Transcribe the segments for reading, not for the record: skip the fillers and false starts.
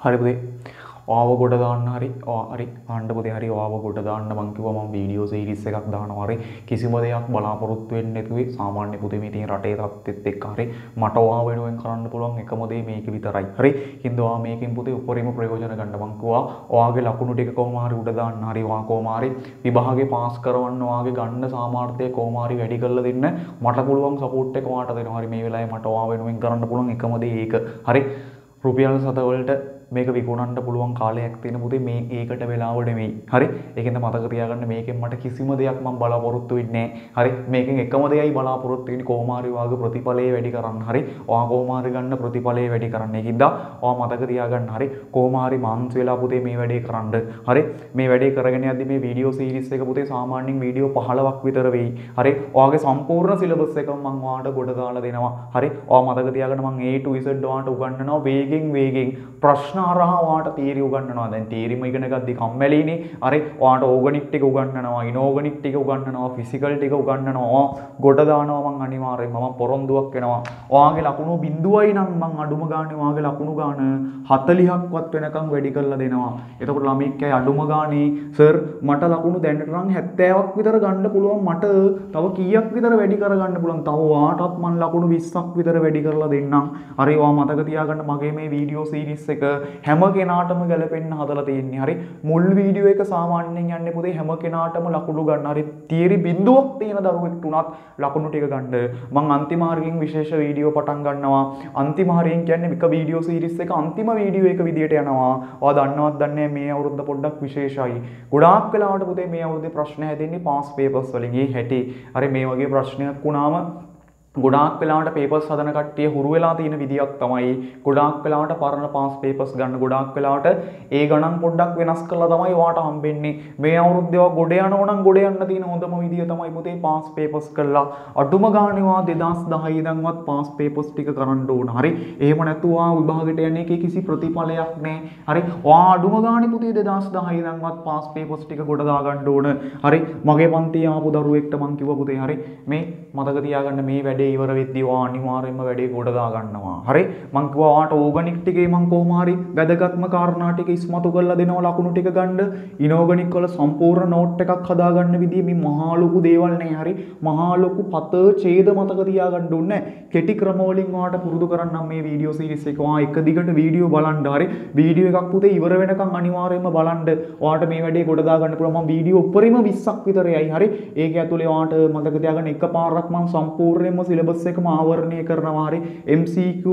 හරි පුතේ ඔයාව ගොඩ දාන්න හරි අහන්න පුතේ හරි ඔයාව ගොඩ දාන්න මං කිව්වා මම වීඩියෝ සීරීස් එකක් දානවා හරි කිසිම දෙයක් බලාපොරොත්තු වෙන්නේ නැතුවේ සාමාන්‍ය පුතේ මේ තියෙන රටේ තත්ත්වෙත් එක්ක හරි මට ඔයාව වෙනුවෙන් කරන්න පුළුවන් එකම දේ මේක විතරයි හරි හින්දා ඔයා මේකෙන් පුතේ උපරිම ප්‍රයෝජන ගන්න මං කිව්වා ඔයාගේ ලකුණු ටික කොහොම හරි උඩ දාන්න හරි ඔයා කොහොම හරි විභාගේ පාස් කරවන්න ඔයාගේ ගන්න සාමර්ථ්‍යය කොහොම හරි වැඩි කරලා දෙන්න මට පුළුවන් සපෝට් එක ඔයාට දෙනවා හරි මේ වෙලාවේ මට ඔයාව වෙනුවෙන් කරන්න පුළුවන් එකම දේ ඒක හරි රුපියල් 7 වලට මේක විකුණන්න පුළුවන් කාලයක් තියෙන පුතේ මේ ඒකට වෙලාව නෙමෙයි හරි ඒකෙන්ද මතක තියාගන්න මේකෙන් මට කිසිම දෙයක් මම බලාපොරොත්තු වෙන්නේ නැහැ හරි මේකෙන් එකම දෙයයි බලාපොරොත්තු වෙන්නේ කොහොම හරි වාගේ ප්‍රතිඵලය වැඩි කරන්න හරි ඔයා කොහොම හරි ගන්න ප්‍රතිඵලය වැඩි කරන්න ඒකින්ද ඔයා මතක තියාගන්න හරි කොහොම හරි මාන්ස් වෙලා පුතේ මේ වැඩේ කරන්න හරි මේ වැඩේ කරගෙන යද්දි මේ වීඩියෝ සීරීස් එක පුතේ සාමාන්‍යයෙන් වීඩියෝ 15ක් විතර වෙයි හරි ඔයාගේ සම්පූර්ණ සිලබස් එක මම ඔයාලට ගොඩ දාලා දෙනවා හරි ඔයා මතක තියාගන්න මම A to Z ඔයාලට උගන්වනවා වේගෙන් ප්‍රශ්න හරහා ඔයාට තියරි උගන්වනවා දැන් තියරිම ඉගෙන ගද්දි කම්මැලිනේ හරි ඔයාට ඕගනික් ටික උගන්වනවා ඉනෝගනික් ටික උගන්වනවා ෆිසිකල් ටික උගන්වනවා ගොඩ දානවා මම අනිවාර්යෙන් මම පොරොන්දුවක් වෙනවා ඔයාගේ ලකුණු බිඳුවයි නම් මම අඩුම ගානේ ඔයාගේ ලකුණු ගාන 40ක්වත් වෙනකම් වැඩි කරලා දෙනවා එතකොට ළමයික් කයි අඩුම ගානේ සර් මට ලකුණු දැනට නම් 70ක් විතර ගන්න පුළුවන් මට තව කීයක් විතර වැඩි කරගන්න පුළුවන් තව ඔයාටත් මම ලකුණු 20ක් විතර වැඩි කරලා දෙන්නම් හරි ඔයා මතක තියාගන්න මගේ මේ වීඩියෝ සීරීස් එක හැම කෙනාටම ගැලපෙන්න හදලා තියෙන්නේ හරි මුල් වීඩියෝ එක සාමාන්‍යයෙන් යන්නේ පුතේ හැම කෙනාටම ලකුණු ගන්න හරි තියරි බිඳුවක් තියෙන දරුවෙක්ට උනත් ලකුණු ටික ගන්න මම අන්තිම හරියෙන් විශේෂ වීඩියෝ පටන් ගන්නවා අන්තිම හරියෙන් කියන්නේ එක වීඩියෝ සීරීස් එක අන්තිම වීඩියෝ එක විදියට යනවා ඔයා දන්නවත් දන්නේ මේ අවුරුද්ද පොඩ්ඩක් විශේෂයි ගොඩාක් වෙලාවට පුතේ මේ අවුරුද්දේ ප්‍රශ්න හැදෙන්නේ පාස් පේපර්ස් වලින් ඒ හැටි හරි මේ වගේ ප්‍රශ්නයක් වුණාම ගොඩාක් වෙලාවට පේපර්ස් හදන කට්ටිය හුරු වෙලා තියෙන විදියක් තමයි ගොඩාක් වෙලාවට පරණ පාස් පේපර්ස් ගන්න ගොඩාක් වෙලාවට ඒ ගණන් පොඩ්ඩක් වෙනස් කරලා තමයි ඔයාට හම්බෙන්නේ මේ අවුරුද්දේ ඔයා ගොඩ යනවා නම් ගොඩ යන්න තියෙන හොඳම විදිය තමයි පුතේ පාස් පේපර්ස් කරලා අඩුම ගානේ ඔයා 2010 ඉඳන්වත් පාස් පේපර්ස් ටික කරන්න ඕන හරි එහෙම නැතුව ඔයා විභාගෙට යන්නේ කිසි ප්‍රතිඵලයක් නැහැ හරි ඔයා අඩුම ගානේ පුතේ 2010 ඉඳන්වත් පාස් පේපර්ස් ටික ගොඩ දා ගන්න ඕන හරි මගේ පන්තියේ ආපු දරුවෙක්ට මං කිව්වා පුතේ හරි මේ මතක තියාගන්න මේ වැඩේ ඉවර වෙද්දී ඔයා අනිවාර්යයෙන්ම වැඩේ ගොඩ දා ගන්නවා. හරි මං කිව්වා ඔයාට ඕගනික් ටිකේ මං කොහොම හරි වැදගත්ම කාරණා ටික ඉස්මතු කරලා දෙනවා ලකුණු ටික ගන්න. ඉනෝගනික් වල සම්පූර්ණ නෝට් එකක් හදා ගන්න විදිය මේ මහා ලොකු දේවල් නේ. හරි මහා ලොකු පත ඡේද මතක තියාගන්න ඕනේ. කෙටි ක්‍රම වලින් ඔයාට පුරුදු කරන්නම් මේ වීඩියෝ සීරීස් එක. ඔයා එක දිගට වීඩියෝ බලන්න. හරි වීඩියෝ එකක් පුතේ ඉවර වෙනකන් අනිවාර්යයෙන්ම බලන්න. ඔයාට මේ වැඩේ ගොඩ දා ගන්න පුළුවන්. මම වීඩියෝ උපරිම 20ක් විතර යයි. හරි ඒක ඇතුලේ ඔයාට මතක තියාගන්න එකපාරක් මම සම්පූර්ණයෙන්ම සිලබස් එකම ආවරණය කරනවා හරි MCQ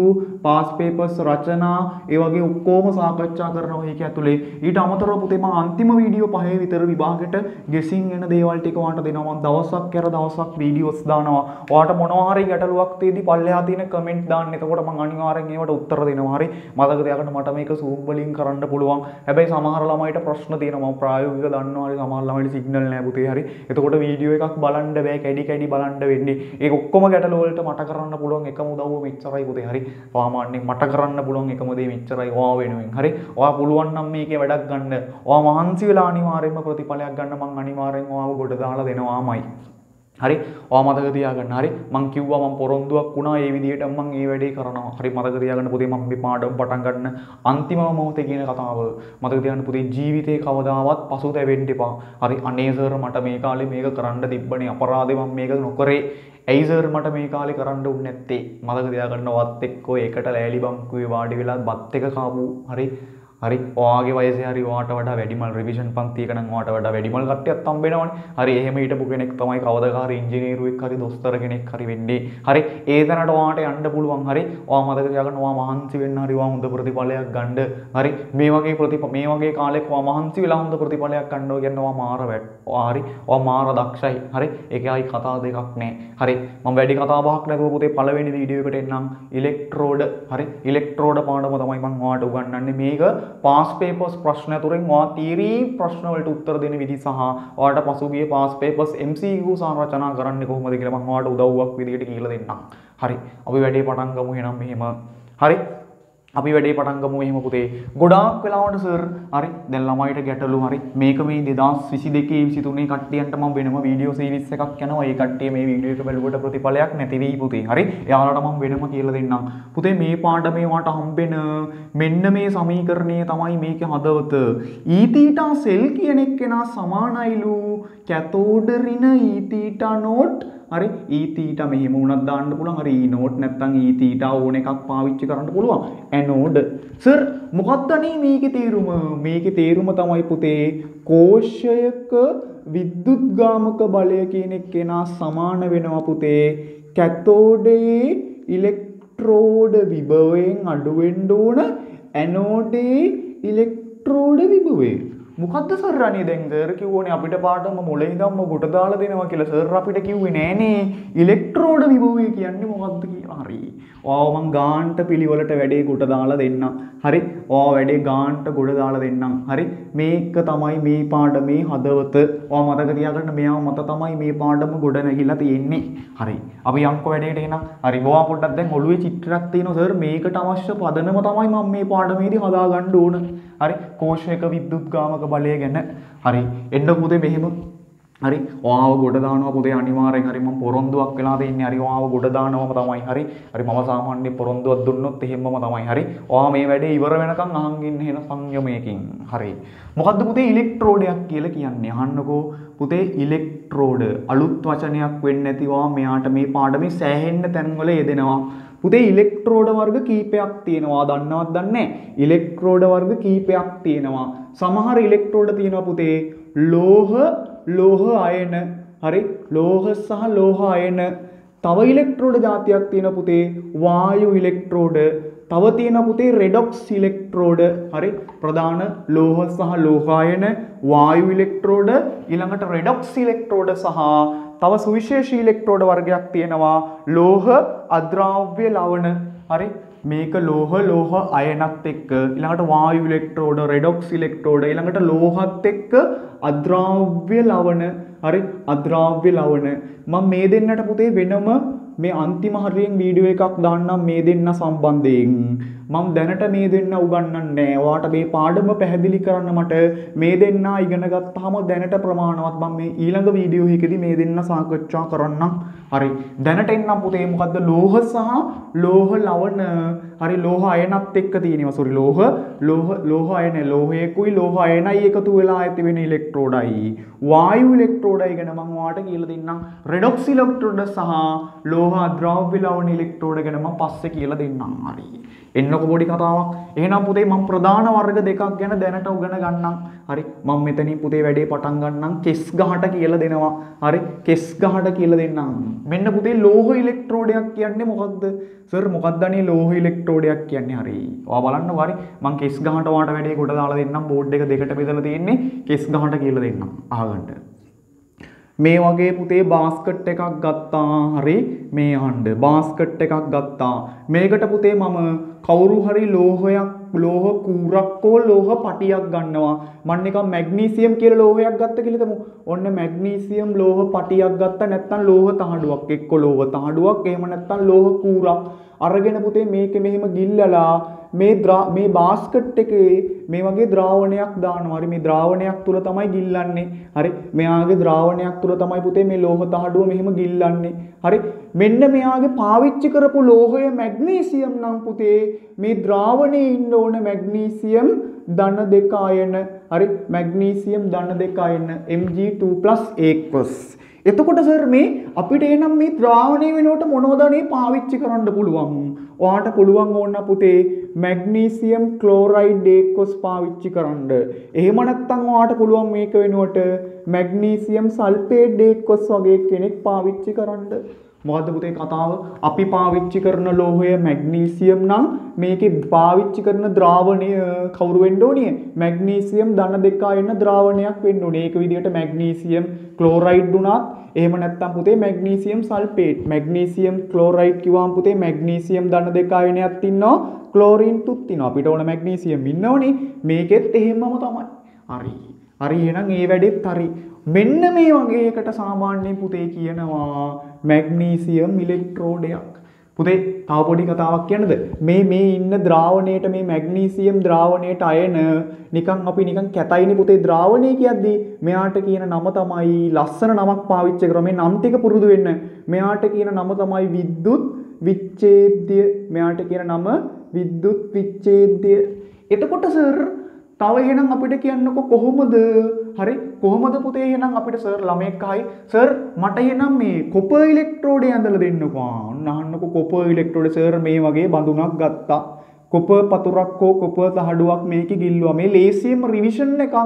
පාස් පේපර්ස් රචනා ඒ වගේ ඔක්කොම සාකච්ඡා කරනවා ඒක ඇතුලේ ඊට අමතරව පුතේ මම අන්තිම වීඩියෝ 5 විතර විභාගෙට ගෙසින් එන දේවල් ටික ඔයාලට දෙනවා මම දවසක් කර දවසක් වීඩියෝස් දානවා ඔයාලට මොනවා හරි ගැටලුවක් තියෙදි පල්ලෙහා තියෙන කමෙන්ට් දාන්න එතකොට මම අනිවාර්යෙන් ඒවට උත්තර දෙනවා හරි මතක තියාගන්න මට මේක Zoom වලින් කරන්න පුළුවන් හැබැයි සමහර ළමයිට ප්‍රශ්න තියෙනවා මම ප්‍රායෝගිකව දන්නවා හරි සමහර ළමයිට සිග්නල් නැහැ පුතේ හරි එතකොට වීඩියෝ එකක් බලන්න බෑ කැඩි බලන්න වෙන්නේ ඒක ඔක්කොම ගැටලු වලට මට කරන්න පුළුවන් එකම උදව්ව මෙච්චරයි පුතේ හරි සාමාන්‍යයෙන් මට කරන්න පුළුවන් එකම දේ මෙච්චරයි ඔයා වෙනුවෙන් හරි ඔයා පුළුවන් නම් මේකේ වැඩක් ගන්න ඔයා මහන්සි වෙලා අනිවාර්යයෙන්ම ප්‍රතිඵලයක් ගන්න මං අනිවාර්යෙන් ඔයාව ගොඩ දාලා දෙනවාමයි හරි ඔයා මතක තියාගන්න හරි මං කිව්වා මං පොරොන්දුවක් වුණා ඒ විදිහට මං මේ වැඩේ කරනවා හරි මතක තියාගන්න පුතේ මම මේ පාඩම පටන් ගන්න අන්තිම මොහොතේ කියන කතාව මතක තියාගන්න පුතේ ජීවිතේ කවදාවත් පසුතැවෙන්න එපා හරි අනේ සර් මට මේ කාලේ මේක කරන්න තිබ්බනේ අපරාධේ මම මේක නොකරේ ඇයි සර් මට මේ කාලේ කරන්න උන්නේ නැත්තේ මතක තියාගන්න වත් එක්ක ඒකට ලෑලි බංකුවේ වාඩි වෙලා බත් එක කාපු හරි හරි ඔයාගේ වයසේ හරි ඔයාට වඩා වැඩිමල් රිවිෂන් පන්තියක නම් ඔයාට වඩා වැඩිමල් කට්ටියක් හම්බෙනවනේ. හරි එහෙම හිටපු කෙනෙක් තමයි කවදාකාරී ඉංජිනේරුවෙක් හරි දොස්තර කෙනෙක් හරි වෙන්නේ. හරි ඒ තැනට ඔයාට යන්න පුළුවන්. හරි ඔයා මතක තියාගන්න ඔයා මහන්සි වෙන්න හරි ඔයා හොඳ ප්‍රතිඵලයක් ගන්න. හරි මේ වගේ කාලෙක ඔයා මහන්සි වෙලා හොඳ ප්‍රතිඵලයක් ගන්නවා කියන්නේ ඔයා මාර ඔයා හරි ඔයා මාර දක්ෂයි. හරි ඒකයි කතා දෙකක් නෑ. හරි මම වැඩි කතා බහක් නැතුව පුතේ පළවෙනි වීඩියෝ එකට එන්නම් ඉලෙක්ට්‍රෝඩ හරි ඉලෙක්ට්‍රෝඩ පාඩම තමයි මම ඔයාට උගන්වන්නේ මේක පාස් පේපර්ස් ප්‍රශ්න අතුරින් ඔයා තියරි ප්‍රශ්න වලට උත්තර දෙන විදි සහ ඔයාට පසුගිය පාස් පේපර්ස් MCQ සංරචනා කරන්නේ කොහොමද කියලා මම ඔයාට උදව්වක් විදියට කියලා දෙන්නම්. හරි අපි වැඩේ පටන් ගමු එහෙනම් මෙහෙම. හරි අපි වැඩේ පටන් ගමු එහෙම පුතේ. ගොඩාක් වෙලාවට සර් හරි දැන් ළමයිට ගැටලු හරි මේක මේ 2022 23 කට්ටියන්ට මම වෙනම වීඩියෝ සීරීස් එකක් යනවා. ඒ කට්ටිය මේ වීඩියෝ එක බලුවට ප්‍රතිඵලයක් නැති වෙයි පුතේ. හරි. එයාලට මම වෙනම කියලා දෙන්නම්. පුතේ මේ පාඩමේ වාට හම්බෙන මෙන්න මේ සමීකරණය තමයි මේකේ හදවත. E θ සෙල් කියන එක්කෙනා සමානයිලු කැතෝඩ ඍණ E θ නෝට් හරි E θ මෙහෙම වුණත් දාන්න පුළුවන්. හරි E නෝට් නැත්නම් E θ ඕන එකක් පාවිච්චි කරන්න පුළුවන්. ඇනෝඩ් සර් මොකක්ද අනේ මේකේ තේරුම? මේකේ තේරුම තමයි පුතේ කෝෂයක විද්‍යුත්ගාමක බලය කියන එක්කෙනා සමාන වෙනවා පුතේ කැතෝඩේ ඉලෙක්ට්‍රෝඩ විභවයෙන් අඩු වෙන්න ඕන ඇනෝඩේ ඉලෙක්ට්‍රෝඩ විභවය. මොකද්ද සර් අනේ දැන් සර් කිව්වනේ අපිට පාඩම මොලේ ඉඳන්ම කොට දාලා දෙනවා කියලා. සර් අපිට කිව්වේ නෑනේ ඉලෙක්ට්‍රෝඩ විභවය කියන්නේ මොකද්ද කියලා. හරි. ඔයාව මං ගාන්ට පිළිවෙලට වැඩේ කොට දාලා දෙන්නම්. හරි. ඔයාව වැඩේ ගාන්ට කොට දාලා දෙන්නම්. හරි. මේක තමයි මේ පාඩමේ හදවත. ඔයා මතක තියාගන්න මෙයා මත තමයි මේ පාඩම ගොඩ නැගිලා තියෙන්නේ. හරි. අපි යම්කෝ වැඩේට එනවා. හරි. ඔයා පොඩ්ඩක් දැන් ඔළුවේ චිත්‍රයක් තියෙනවා සර් මේකට අවශ්‍ය පදනම තමයි මම මේ පාඩමේදී හදාගන්න ඕන. හරි. කෝෂයක විද්‍යුත්ගාමක බලය ගැන. හරි. එන්න පුතේ මෙහෙම හරි ඔයාව ගොඩ දානවා පුතේ අනිවාර්යෙන්. හරි මම පොරොන්දුවක් වෙලා දෙන්නේ. හරි ඔයාව ගොඩ දානවම තමයි. හරි හරි මම සාමාන්‍ය පොරොන්දුවක් දුන්නොත් එහෙමම තමයි. හරි ඔයා මේ වැඩේ ඉවර වෙනකන් අහන් ඉන්න වෙන සංයමයකින්. හරි මොකද්ද පුතේ ඉලෙක්ට්‍රෝඩයක් කියලා කියන්නේ? අහන්නකෝ පුතේ ඉලෙක්ට්‍රෝඩ අලුත් වචනයක් වෙන්නේ නැතිවා මෙයාට මේ පාඩමේ සෑහෙන්න තැන්වල යෙදෙනවා. පුතේ ඉලෙක්ට්‍රෝඩ වර්ග කීපයක් තියෙනවා. දන්නවද දන්නේ නැහැ? ඉලෙක්ට්‍රෝඩ වර්ග කීපයක් තියෙනවා. සමහර ඉලෙක්ට්‍රෝඩ තියෙනවා පුතේ ලෝහ අයන. හරි ලෝහ සහ ලෝහ අයන. තව ඉලෙක්ට්‍රෝඩ જાතියක් තියෙනවා පුතේ වායු ඉලෙක්ට්‍රෝඩ. තව තියෙනවා පුතේ රෙඩොක්ස් ඉලෙක්ට්‍රෝඩ. හරි ප්‍රධාන ලෝහ සහ ලෝහ අයන වායු ඉලෙක්ට්‍රෝඩ ඊළඟට රෙඩොක්ස් ඉලෙක්ට්‍රෝඩ සහ තව සුවිශේෂී ඉලෙක්ට්‍රෝඩ වර්ගයක් තියෙනවා ලෝහ අද්‍රාව්‍ය ලවණ. හරි මේක ලෝහ අයනත් එක්ක ඊළඟට වායු ඉලෙක්ට්‍රෝඩ රෙඩොක්ස් ඉලෙක්ට්‍රෝඩ ඊළඟට ලෝහත් එක්ක අද්‍රාව්‍ය ලවණ. හරි අද්‍රාව්‍ය ලවණ මම මේ දෙන්නට පුතේ වෙනම මේ අන්තිම හරියෙන් වීඩියෝ එකක් දාන්නම් මේ දෙන්න සම්බන්ධයෙන්. මම දැනට මේ දෙන්න උගන්වන්නේ නැහැ. ඔයාට මේ පාඩම පැහැදිලි කරන්න මට මේ දෙන්න ඉගෙන ගත්තාම දැනට ප්‍රමාණවත්. මම මේ ඊළඟ වීඩියෝ එකේදී මේ දෙන්න සාකච්ඡා කරන්නම්. හරි දැනට එන්නම් පුතේ මොකද්ද ලෝහ සහ ලෝහ ලවණ. හරි ලෝහ අයනත් එක්ක තියෙනවා. සෝරි ලෝහ අයන ලෝහයකුයි ලෝහ අයනයි එකතු වෙලා ඇති වෙන ඉලෙක්ට්‍රෝඩයි. වායු ඉලෙක්ට්‍රෝඩයි ගැන මම ඔයාට කියලා දෙන්නම්. රෙඩොක්ස් ඉලෙක්ට්‍රෝඩ සහ ලෝහ අද්‍රාව්‍ය ලවණ ඉලෙක්ට්‍රෝඩ ගැන මම පස්සේ කියලා දෙන්නම්. හරි එන්නකො පොඩි කතාවක්. එහෙනම් පුතේ මම ප්‍රධාන වර්ග දෙකක් ගැන දැනට උගෙන ගන්නම්. හරි මම මෙතනින් පුතේ වැඩේ පටන් ගන්නම්. කෙස් ගහට කියලා දෙනවා. හරි කෙස් ගහට කියලා දෙන්නම්. මෙන්න පුතේ ලෝහ ඉලෙක්ට්‍රෝඩයක් කියන්නේ මොකක්ද? සර් මොකක්ද අනේ ලෝහ ඉලෙක්ට්‍රෝඩයක් කියන්නේ? හරි ඔයා බලන්නකෝ. හරි මම කෙස් ගහට ඔයාට වැඩේ කොට දාලා දෙන්නම්. බෝඩ් එක දෙකට බෙදලා තියෙන්නේ. කෙස් ගහට කියලා දෙන්නම්. අහගන්න. මේ වගේ පුතේ බාස්කට් එකක් ගත්තා. හරි මේ අහන්න බාස්කට් එකක් ගත්තා. මේකට පුතේ මම කවුරු හරි ලෝහයක් ලෝහ කූරක් හෝ ලෝහ පටියක් ගන්නවා. මම නිකන් මැග්නීසියම් කියලා ලෝහයක් ගත්ත කියලා හිතමු. ඔන්න මැග්නීසියම් ලෝහ පටියක් ගත්තා නැත්නම් ලෝහ තහඩුවක්. එක්ක ලෝහ තහඩුවක් එහෙම නැත්නම් ලෝහ කූරක් අරගෙන පුතේ මේක මෙහෙම ගිල්ලලා මේ බාස්කට් එකේ මේ වගේ ද්‍රාවණයක් දානවා. හරි මේ ද්‍රාවණයක් තුල තමයි ගිල්ලන්නේ. හරි මෙයාගේ ද්‍රාවණයක් තුල තමයි පුතේ මේ ලෝහ තහඩුව මෙහෙම ගිල්ලන්නේ. හරි මෙන්න මෙයාගේ පාවිච්චි කරපු ලෝහය මැග්නීසියම් නම් පුතේ මේ ද්‍රාවණයේ ඉන්න ඕන මැග්නීසියම් ධන 2 අයන. හරි මැග්නීසියම් ධන 2 අයන Mg2+aqueous. එතකොට සර් මේ අපිට එනම් මේ ද්‍රාවණය වෙනකොට මොනවද මේ පාවිච්චි කරන්න පුළුවන්? ඔයාට පුළුවන් ඕන පුතේ මැග්නීසියම් ක්ලෝරයිඩ් aqueous පාවිච්චි කරන්න. එහෙම නැත්නම් ඔයාට පුළුවන් මේක වෙනුවට මැග්නීසියම් සල්ෆේට් aqueous වගේ කෙනෙක් පාවිච්චි කරන්න. මොකද්ද පුතේ කතාව? අපි පාවිච්චි කරන ලෝහය මැග්නීසියම් නම් මේකේ පාවිච්චි කරන ද්‍රාවණය කවුරු වෙන්න ඕනේ? මැග්නීසියම් ධන 2 අයන ද්‍රාවණයක් වෙන්න ඕනේ. ඒක විදිහට මැග්නීසියම් ක්ලෝරයිඩ් උනත් එහෙම නැත්නම් පුතේ මැග්නීසියම් සල්ෆේට්. මැග්නීසියම් ක්ලෝරයිඩ් කිව්වම පුතේ මැග්නීසියම් ධන 2 අයනයක් ඉන්නවා. ක්ලෝරින් තුත් ඉන්නවා. අපිට ඕන මැග්නීසියම් ඉන්නෝනේ. මේකෙත් එහෙමම තමයි. හරි එහෙනම් ඒ වැඩෙත් හරි. මෙන්න මේ වගේ එකට සාමාන්‍යයෙන් පුතේ කියනවා මැග්නීසියම් ඉලෙක්ට්‍රෝඩයක්. පුතේ තව පොඩි කතාවක් කියන්නද? මේ ඉන්න ද්‍රාවණයට මේ මැග්නීසියම් ද්‍රාවණයට අයන නිකන් අපි නිකන් කැතයිනේ පුතේ ද්‍රාවණය කියද්දී මෙයාට කියන නම තමයි ලස්සන නමක් පාවිච්චි කරනවා. මේ නම් ටික පුරුදු වෙන්න. මෙයාට කියන නම තමයි විද්‍යුත් විච්ඡේද්‍ය. මෙයාට කියන නම විද්‍යුත් විච්ඡේද්‍ය. එතකොට සර් තව එහෙනම් අපිට කියන්නකො කොහොමද? හරි කොහොමද පුතේ එහෙනම් අපිට සර් ළමෙක් අහයි සර් මට එහෙනම් මේ කොපර් ඉලෙක්ට්‍රෝඩේ ඇඳලා දෙන්නකෝ. ඔන්න අහන්නකෝ කොපර් ඉලෙක්ට්‍රෝඩේ සර් මේ වගේ බඳුනක් ගත්තා. කොපර් පතුරක් හෝ කොපර් තහඩුවක් මේකේ ගිල්ලුවා. මේ ලේසියෙම රිවිෂන් එකක්.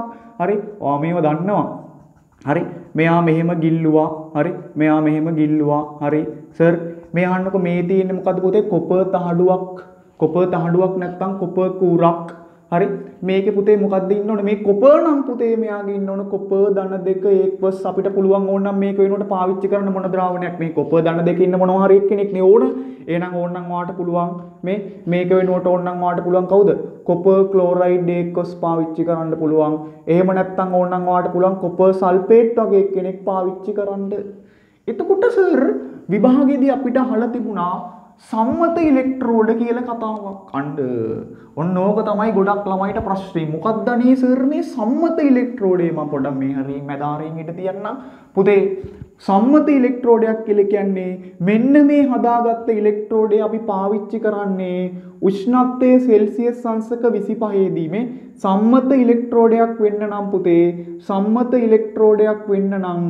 හරි ඔයා මේව දන්නවා. හරි මෙයා මෙහෙම ගිල්ලුවා. හරි මෙයා මෙහෙම ගිල්ලුවා. හරි සර් මේ අහන්නකෝ මේ තියෙන්නේ මොකද්ද පුතේ? කොපර් තහඩුවක්. කොපර් තහඩුවක් නැත්නම් කොපර් කූරක්. හරි මේකේ පුතේ මොකක්ද ඉන්න ඕනේ? මේ කොපර් නම් පුතේ මෙයාගේ ඉන්න ඕන කොපර් ධන දෙක එක්වස් අපිට පුළුවන් ඕනනම් මේක වෙනුවට පාවිච්චි කරන්න මොන ද්‍රාවණයක්? මේ කොපර් ධන දෙක ඉන්න මොනවා හරි එක්කෙනෙක් නේ ඕන. එහෙනම් ඕනනම් වාට පුළුවන් මේක වෙනුවට ඕනනම් වාට පුළුවන් කවුද? කොපර් ක්ලෝරයිඩ් එක්වස් පාවිච්චි කරන්න පුළුවන්. එහෙම නැත්නම් ඕනනම් වාට පුළුවන් කොපර් සල්ෆේට් වගේ කෙනෙක් පාවිච්චි කරන්න. එතකොට සර් විභාගයේදී අපිට අහලා තිබුණා සම්මත ඉලෙක්ට්‍රෝඩ කියලා කතාවක්. ඔන්න ඕක තමයි ගොඩක් ළමයිට ප්‍රශ්නේ. මොකක්ද අනේ සර් මේ සම්මත ඉලෙක්ට්‍රෝඩේ? මම පොඩ්ඩක් මේ හරි මැදාරින් හිට තියන්නම්. පුතේ සම්මත ඉලෙක්ට්‍රෝඩයක් කියලා කියන්නේ මෙන්න මේ හදාගත්ත ඉලෙක්ට්‍රෝඩේ අපි පාවිච්චි කරන්නේ උෂ්ණත්වය සෙල්සියස් අංශක 25 දී. මේ සම්මත ඉලෙක්ට්‍රෝඩයක් වෙන්න නම් පුතේ සම්මත ඉලෙක්ට්‍රෝඩයක් වෙන්න නම්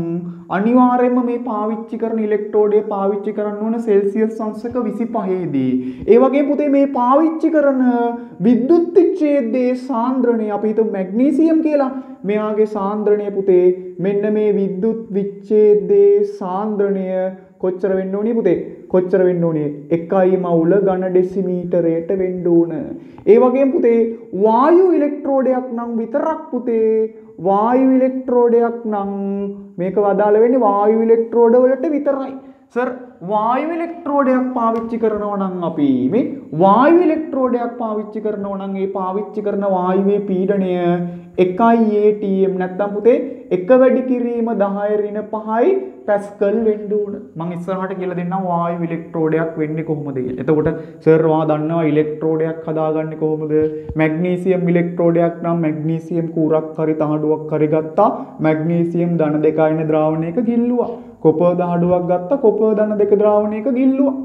අනිවාර්යයෙන්ම මේ පාවිච්චි කරන ඉලෙක්ට්‍රෝඩය පාවිච්චි කරන්න ඕන සෙල්සියස් අංශක 25 දී. ඒ වගේ පුතේ මේ පාවිච්චි කරන විද්‍යුත් විච්ඡේදයේ සාන්ද්‍රණය අපි හිතමු මැග්නීසියම් කියලා. මෙයාගේ සාන්ද්‍රණය පුතේ මෙන්න මේ විද්‍යුත් විච්ඡේදයේ සාන්ද්‍රණය කොච්චර වෙන්න ඕනේ පුතේ? කොච්චර වෙන්න ඕනේ? 1 මවුල ඝන ඩෙසිමීටරයට වෙන්න ඕන. ඒ වගේම පුතේ වායු ඉලෙක්ට්‍රෝඩයක් නම් විතරක් පුතේ වායු ඉලෙක්ට්‍රෝඩයක් නම් මේක වදාළ වෙන්නේ වායු ඉලෙක්ට්‍රෝඩ වලට විතරයි. සර් වායු ඉලෙක්ට්‍රෝඩයක් පාවිච්චි කරනවා නම් අපි මේ වායු ඉලෙක්ට්‍රෝඩයක් පාවිච්චි කරනවා නම් ඒ පාවිච්චි කරන වායුවේ පීඩනය 1 atm නැත්නම් පුතේ 1 වැඩි කිරීම 10 ඍණ 5යි පැස්කල් වෙන්න ඕන. මම ඉස්සරහට කියලා දෙන්නම් වායු ඉලෙක්ට්‍රෝඩයක් වෙන්නේ කොහොමද කියලා. එතකොට සර් වා දන්නවා ඉලෙක්ට්‍රෝඩයක් හදාගන්නේ කොහොමද? මැග්නීසියම් ඉලෙක්ට්‍රෝඩයක් නම් මැග්නීසියම් කූරක් හරි තහඩුවක් හරි ගත්තා. මැග්නීසියම් ධන දෙක අයින ද්‍රාවණයක ගිල්ලුවා. කොපර් දහඩුවක් ගත්තා. කොපර් ධන දෙක ද්‍රාවණයක ගිල්ලුවා.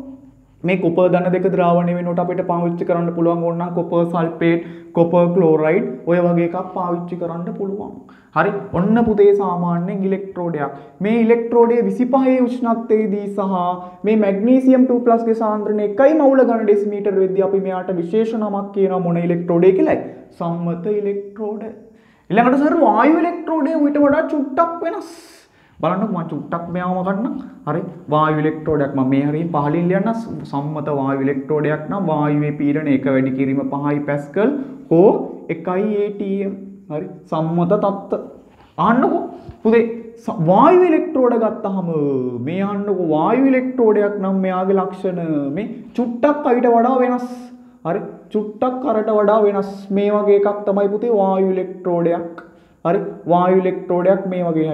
මේ කොපර් ධන දෙක ද්‍රාවණය වෙනකොට අපිට පාවිච්චි කරන්න පුළුවන් ඕනනම් කොපර් සල්ෆේට්, කොපර් ක්ලෝරයිඩ් ඔය වගේ එකක් පාවිච්චි කරන්න පුළුවන්. හරි ඔන්න පුතේ සාමාන්‍යයෙන් ඉලෙක්ට්‍රෝඩයක්. මේ ඉලෙක්ට්‍රෝඩයේ 25 උෂ්ණත්වයේදී සහ මේ මැග්නීසියම් 2+ ගේ සාන්ද්‍රණය 1 මවුල ඝන ඩෙසිමීටර වෙද්දී අපි මෙයාට විශේෂ නමක් කියනවා මොන ඉලෙක්ට්‍රෝඩය කියලායි? සම්මත ඉලෙක්ට්‍රෝඩ. ඊළඟට සර් වායු ඉලෙක්ට්‍රෝඩය ඊට වඩා චුට්ටක් වෙනස්. බලන්නකො මම චුට්ටක් මෙයාම ගන්න. හරි වායු ඉලෙක්ට්‍රෝඩයක් මම මේ හරිය පහලින් ලියන්න. සම්මත වායු ඉලෙක්ට්‍රෝඩයක් නම් වායුවේ පීඩනය 1 වැඩි කිරීම 5යි පැස්කල් හෝ 1 atm. හරි සම්මත තත්ත්ව. අහන්නකො පුතේ වායු ඉලෙක්ට්‍රෝඩ ගත්තාම මේ අහන්නකො වායු ඉලෙක්ට්‍රෝඩයක් නම් මෙයාගේ ලක්ෂණ මේ චුට්ටක් අයිට වඩා වෙනස්. හරි චුට්ටක් අරට වඩා වෙනස්. මේ වගේ එකක් තමයි පුතේ වායු ඉලෙක්ට්‍රෝඩයක්. හරි වායු ඉලෙක්ට්‍රෝඩයක් මේ වගේ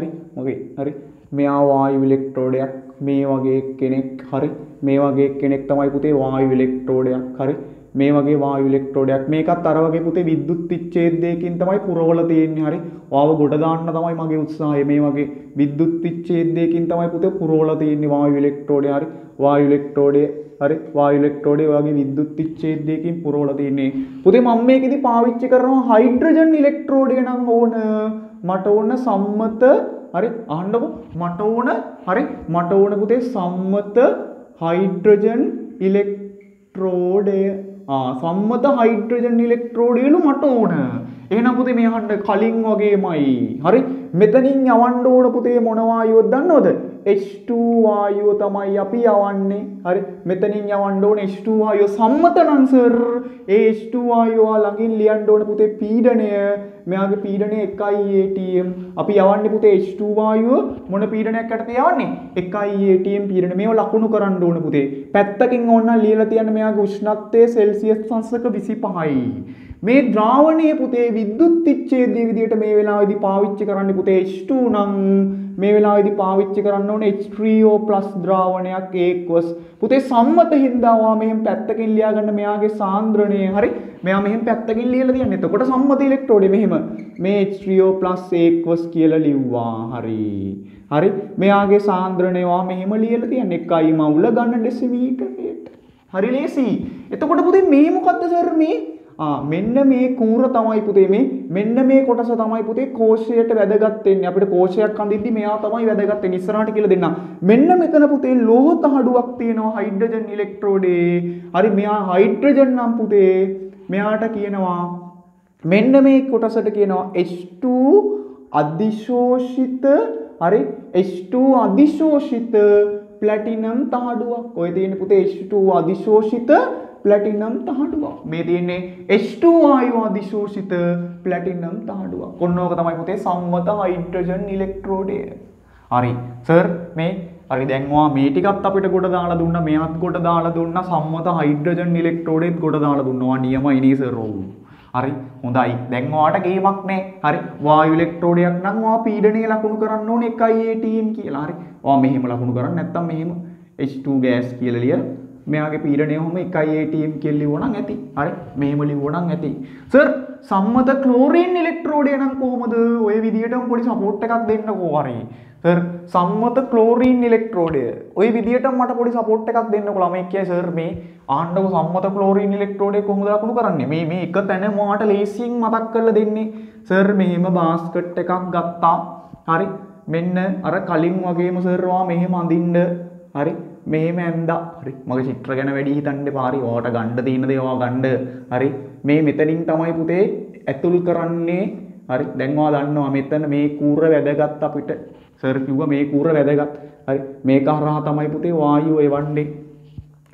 හරි මෙයා වායු ඉලෙක්ට්‍රෝඩයක් මේ වගේ කෙනෙක්. හරි මේ වගේ කෙනෙක් තමයි පුතේ වායු ඉලෙක්ට්‍රෝඩයක්. හරි මේ වගේ වායු ඉලෙක්ට්‍රෝඩයක්. මේකත් අර වගේ පුතේ විද්‍යුත් විච්ඡේදයකින් තමයි පුරවලා තියෙන්නේ. හරි වාව ගොඩ දාන්න තමයි මගේ උත්සාහය. මේ වගේ විද්‍යුත් විච්ඡේදයකින් තමයි පුතේ පුරවලා තියෙන්නේ වායු ඉලෙක්ට්‍රෝඩය. හරි වායු ඉලෙක්ට්‍රෝඩය හරි වායු ඉලෙක්ට්‍රෝඩය වගේ විද්‍යුත් විච්ඡේදයකින් පුරවලා තියෙන්නේ. පුතේ මම මේකෙදි පාවිච්චි කරනවා හයිඩ්‍රජන් ඉලෙක්ට්‍රෝඩය නම් ඕන. මට ඕන සම්මත හරි අහන්නකො මට ඕන පුතේ සම්මත හයිඩ්‍රජන් ඉලෙක්ට්‍රෝඩය. සම්මත හයිඩ්‍රජන් ඉලෙක්ට්‍රෝඩයලු මට ඕන. එහෙනම් පුතේ මේ අහන්න කලින් වගේමයි. හරි මෙතනින් යවන්න ඕන පුතේ මොන වායුවද දන්නවද? H2 වායුව තමයි අපි යවන්නේ. හරි මෙතනින් යවන්න ඕන H2 වායුව සම්මත නම් සර් ඒ H2 වායුව ළඟින් ලියන්න ඕන පුතේ පීඩනය. මෙයාගේ පීඩනය 1 atm. අපි යවන්නේ පුතේ H2 වායුව මොන පීඩනයක් යටතේ යවන්නේ? 1 atm පීඩනය. මේව ලකුණු කරන්න ඕන පුතේ. පැත්තකින් ඕනනම් ලියලා තියන්න මෙයාගේ උෂ්ණත්වය සෙල්සියස් අංශක 25යි. මේ ද්‍රාවණයේ පුතේ විද්‍යුත් විච්ඡේදයේ විදියට මේ වෙලාවේදී පාවිච්චි කරන්නේ පුතේ H2 නම් මේ වෙලාවේදී පාවිච්චි කරන්න ඕනේ H3O+ ද්‍රාවණයක් A පුතේ සම්මත හින්දා ඔයා මෙහෙම පැත්තකින් ලියා ගන්න මෙයාගේ සාන්ද්‍රණය හරි මෙයා මෙහෙම පැත්තකින් ලියලා තියන්න. එතකොට සම්මත ඉලෙක්ට්‍රෝඩේ මෙහෙම මේ H3O+ A කියලා ලිව්වා. හරි මෙයාගේ සාන්ද්‍රණය ඔයා මෙහෙම ලියලා තියන්න. 1 මවුල ඝන ඩෙසිමීටරයට. හරි ලේසි. එතකොට පුතේ මේ මොකද්ද සර් මේ මෙන්න මේ කූර තමයි පුතේ මෙන්න මේ කොටස තමයි පුතේ කෝෂයට වැදගත් වෙන්නේ. අපිට කෝෂයක් අඳිද්දි මෙයා තමයි වැදගත් වෙන්නේ. ඉස්සරහට කියලා දෙන්නම්. මෙන්න මෙතන පුතේ ලෝහ තහඩුවක් තියෙනවා හයිඩ්‍රජන් ඉලෙක්ට්‍රෝඩේ. හරි මෙයා හයිඩ්‍රජන් නම් පුතේ මෙයාට කියනවා මෙන්න මේ කොටසට කියනවා H2 අධිශෝෂිත හරි H2 අධිශෝෂිත ප්ලැටිනම් තහඩුවක්. ඔය තියෙන පුතේ H2 අධිශෝෂිත ප්ලැටිනම් තහඩුවක්. මේ තියෙන්නේ H2 වායු අධිශෝෂිත ප්ලැටිනම් තහඩුවක්. ඔන්න ඕක තමයි පුතේ සම්මත හයිඩ්‍රජන් ඉලෙක්ට්‍රෝඩය. හරි සර් මේ හරි දැන් ඔයා මේ ටිකත් අපිට ගොඩ දාලා දුන්නා මෙයාත් ගොඩ දාලා දුන්නා සම්මත හයිඩ්‍රජන් ඉලෙක්ට්‍රෝඩෙත් ගොඩ දාලා දුන්නවා නියමයි නේ සර්. හරි හොඳයි. දැන් ඔයාට ගේමක් නැහැ. හරි වායු ඉලෙක්ට්‍රෝඩයක් නම් ඔයා පීඩනය ලකුණු කරන්න ඕනේ 1 atm කියලා. හරි ඔයා මෙහෙම ලකුණු කරන්නේ නැත්නම් මෙහෙම H2 ගෑස් කියලා ලියලා මෙයාගේ පීඩනය ඔහම 1 atm කියලා ලිව්වනම් ඇති. හරි මෙහෙම ලිව්වනම් ඇති. සර් සම්මත ක්ලෝරින් ඉලෙක්ට්‍රෝඩය නම් කොහොමද? ඔය විදියටම පොඩි සපෝට් එකක් දෙන්නකෝ. හරි සර් සම්මත ක්ලෝරින් ඉලෙක්ට්‍රෝඩය ඔය විදියටම මට පොඩි සපෝට් එකක් දෙන්නකෝ ළමයි කියයි සර් මේ ආන්නකෝ සම්මත ක්ලෝරින් ඉලෙක්ට්‍රෝඩය කොහොමද ලකුණු කරන්නේ? මේ එක තැන මොකට ලේසියෙන් මතක් කරලා දෙන්නේ. සර් මෙහෙම බාස්කට් එකක් ගත්තා. හරි මෙන්න අර කලින් වගේම සර් ඔයා මෙහෙම අඳින්න. හරි මෙහෙම ඇඳා. හරි මගේ චිත්‍ර ගැන වැඩි හිතන්න එපා. හරි ඔයාට ගන්න තියෙන දේ ඔයා ගන්න. හරි මේ මෙතනින් තමයි පුතේ ඇතුල් කරන්නේ. හරි දැන් ඔයා දන්නවා මෙතන මේ කූර වැදගත් අපිට. සර් කිව්වා මේ කූර වැදගත්. හරි මේක හරහා තමයි පුතේ වායුව එවන්නේ.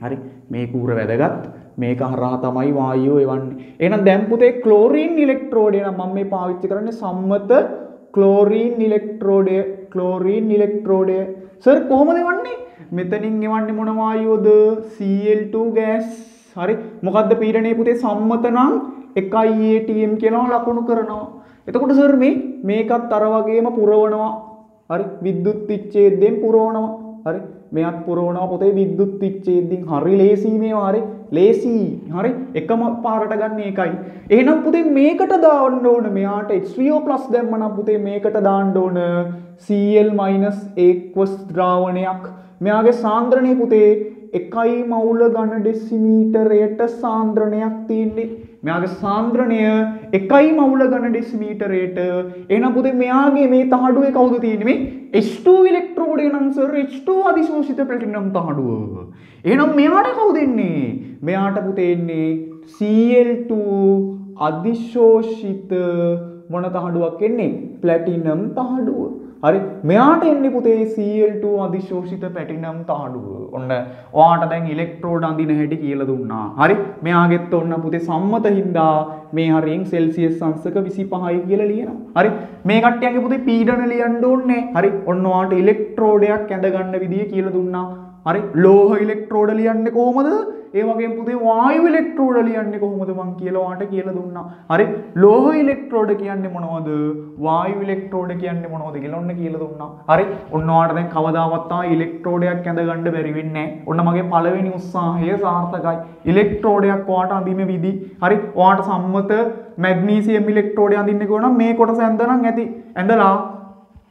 හරි මේ කූර වැදගත්. මේක හරහා තමයි වායුව එවන්නේ. එහෙනම් දැන් පුතේ ක්ලෝරින් ඉලෙක්ට්‍රෝඩය නම් මම මේ පාවිච්චි කරන්නේ සම්මත ක්ලෝරින් ඉලෙක්ට්‍රෝඩය. සර් කොහොමද එවන්නේ? මෙතනින් එවන්නේ මොන වායුවද? Cl2 gas. හරි මොකද්ද පීඩනය පුතේ සම්මත නම් 1 atm කියලා ලකුණු කරනවා. එතකොට සර් මේකත් අර වගේම පුරවනවා. හරි විද්‍යුත් විච්ඡේදයෙන් පුරවනවා. හරි මෙයත් පුරවනවා පුතේ විද්‍යුත් විච්ඡේදයෙන්. හරි ලේසි මේවා. හරි ලේසි. හරි එකම පාරට ගන්න එකයි. එහෙනම් පුතේ මේකට දාන්න ඕන මෙයාට H3O+ දැම්මනම් පුතේ මේකට දාන්න ඕන Cl- aqueous ද්‍රාවණයක්. මෙයාගේ සාන්ද්‍රණය පුතේ 1 මවුල ඝන ඩෙසිමීටරයට සාන්ද්‍රණයක් තියෙන්නේ. මෙයාගේ සාන්ද්‍රණය 1 මවුල ඝන ඩෙසිමීටරයට. එහෙනම් පුතේ මෙයාගේ මේ තහඩුවේ කවුද තියෙන්නේ? මේ H2 ඉලෙක්ට්‍රෝඩය නම් සර් H2 අධිශෝෂිත ප්ලැටිනම් තහඩුව. එහෙනම් මෙයාට කවුද එන්නේ? මෙයාට පුතේ එන්නේ Cl2 අධිශෝෂිත මොන තහඩුවක් එන්නේ? ප්ලැටිනම් තහඩුව. හරි මෙයාට එන්නේ පුතේ Cl2 අධිශෝෂිත ප්ලැටිනම් තහඩුව. ඔන්න ඔයාට දැන් ඉලෙක්ට්‍රෝඩ අඳින හැටි කියලා දුන්නා. හරි මෙයාගෙත් ඔන්න පුතේ සම්මත හින්දා මේ හරියෙන් සෙල්සියස් අංශක 25යි කියලා ලියනවා. හරි මේ කට්ටියගේ පුතේ පීඩන ලියන්න ඕනේ. හරි ඔන්න ඔයාට ඉලෙක්ට්‍රෝඩයක් ඇඳ ගන්න විදිය කියලා දුන්නා. හරි ලෝහ ඉලෙක්ට්‍රෝඩ ලියන්නේ කොහොමද? ඒ වගේම පුතේ වායු ඉලෙක්ට්‍රෝඩ ලියන්නේ කොහොමද මං කියලා ඔයාට කියලා දුන්නා. හරි ලෝහ ඉලෙක්ට්‍රෝඩ කියන්නේ මොනවද? වායු ඉලෙක්ට්‍රෝඩ කියන්නේ මොනවද කියලා ඔන්න කියලා දුන්නා. හරි ඔන්න ඔයාට දැන් කවදාවත් ඉලෙක්ට්‍රෝඩයක් ඇඳ ගන්න බැරි වෙන්නේ නැහැ. ඔන්න මගේ පළවෙනි උත්සාහය සාර්ථකයි. ඉලෙක්ට්‍රෝඩයක් ඔයාට අඳින විදි. හරි ඔයාට සම්මත මැග්නීසියම් ඉලෙක්ට්‍රෝඩය අඳින්න ගියොත් නම් මේ කොටස ඇඳනනම් ඇති. ඇඳලා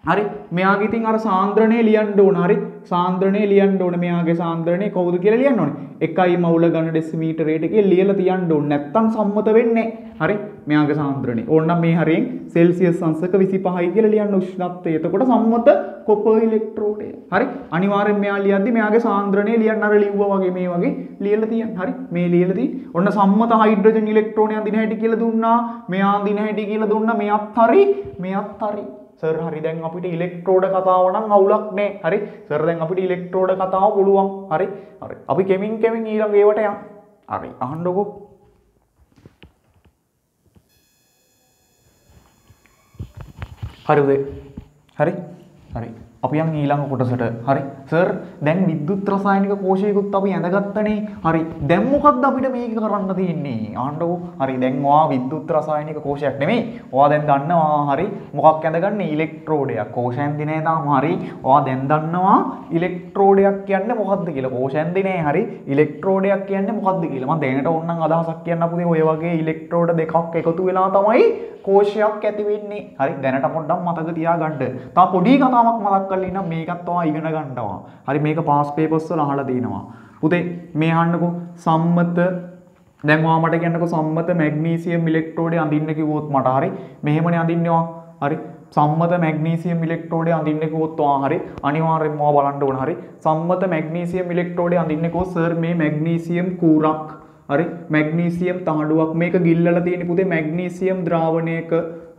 හරි මෙයාගේ ඉතින් අර සාන්ද්‍රණය ලියන්න ඕන. හරි සාන්ද්‍රණය ලියන්න ඕන. මෙයාගේ සාන්ද්‍රණය කවුද කියලා ලියන්න ඕනේ. 1 මවුල ඝන ඩෙසිමීටරයට කියලා ලියලා තියන්න ඕනේ. නැත්තම් සම්මත වෙන්නේ නැහැ. හරි මෙයාගේ සාන්ද්‍රණය. ඕනනම් මේ හරියෙන් සෙල්සියස් අංශක 25යි කියලා ලියන්න උෂ්ණත්වය. එතකොට සම්මත කොපර් ඉලෙක්ට්‍රෝඩය. හරි අනිවාර්යෙන් මෙයා ලියද්දි මෙයාගේ සාන්ද්‍රණය ලියන්න අර ලිව්වා වගේ මේ වගේ ලියලා තියන්න. හරි මේ ලියලා තියි. ඔන්න සම්මත හයිඩ්‍රජන් ඉලෙක්ට්‍රෝනය අඳින හැටි කියලා දුන්නා. මෙයා අඳින හැටි කියලා දුන්නා. මෙයත් හරි මෙයත් හරි. සර් හරි දැන් අපිට ඉලෙක්ට්‍රෝඩ කතාව නම් අවුලක් නෑ. හරි සර් දැන් අපිට ඉලෙක්ට්‍රෝඩ කතාව පුළුවන්. හරි අපි කෙමින් ඊළඟ ඒවට යමු. හරි අහන්නකෝ. හරි උදේ. හරි අපි යන් ඊළඟ කොටසට. හරි. සර් දැන් විද්‍යුත් රසායනික කෝෂයකුත් අපි ඇඳගත්තනේ. හරි. දැන් මොකක්ද අපිට මේක කරන්න තියෙන්නේ? අහන්නකෝ. හරි. දැන් ඔයා විද්‍යුත් රසායනික කෝෂයක් නෙමෙයි. ඔයා දැන් දන්නවා හරි මොකක් ඇඳගන්නේ? ඉලෙක්ට්‍රෝඩයක්. කෝෂ ඇඳි නෑ තාම. හරි. ඔයා දැන් දන්නවා ඉලෙක්ට්‍රෝඩයක් කියන්නේ මොකක්ද කියලා. කෝෂ ඇඳි නෑ. හරි. ඉලෙක්ට්‍රෝඩයක් කියන්නේ මොකක්ද කියලා. මම දැනට ඕනනම් අදහසක් කියන්න පුතේ. ඔය වගේ ඉලෙක්ට්‍රෝඩ දෙකක් එකතු වෙලා තමයි කෝෂයක් ඇති වෙන්නේ. හරි. දැනට පොඩ්ඩක් මතක තියාගන්න. තා පොඩි කතාවක් මතක් කරලා ඉන්න මේකත් ඔයා ඉගෙන ගන්නවා. හරි මේක පාස් පේපර්ස් වල අහලා තියෙනවා. පුතේ මේ අහන්නකෝ සම්මත දැන් ඔයා මට කියන්නකෝ සම්මත මැග්නීසියම් ඉලෙක්ට්‍රෝඩේ අඳින්න කිව්වොත් මට හරි මෙහෙමනේ අඳින්නේ ඔයා. හරි සම්මත මැග්නීසියම් ඉලෙක්ට්‍රෝඩේ අඳින්න කිව්වොත් ඔයා හරි අනිවාර්යෙන්ම ඔයා බලන්න ඕන. හරි සම්මත මැග්නීසියම් ඉලෙක්ට්‍රෝඩේ අඳින්න කිව්වොත් සර් මේ මැග්නීසියම් කූරක් හරි මැග්නීසියම් තහඩුවක් මේක ගිල්ලලා තියෙන පුතේ මැග්නීසියම් ද්‍රාවණයක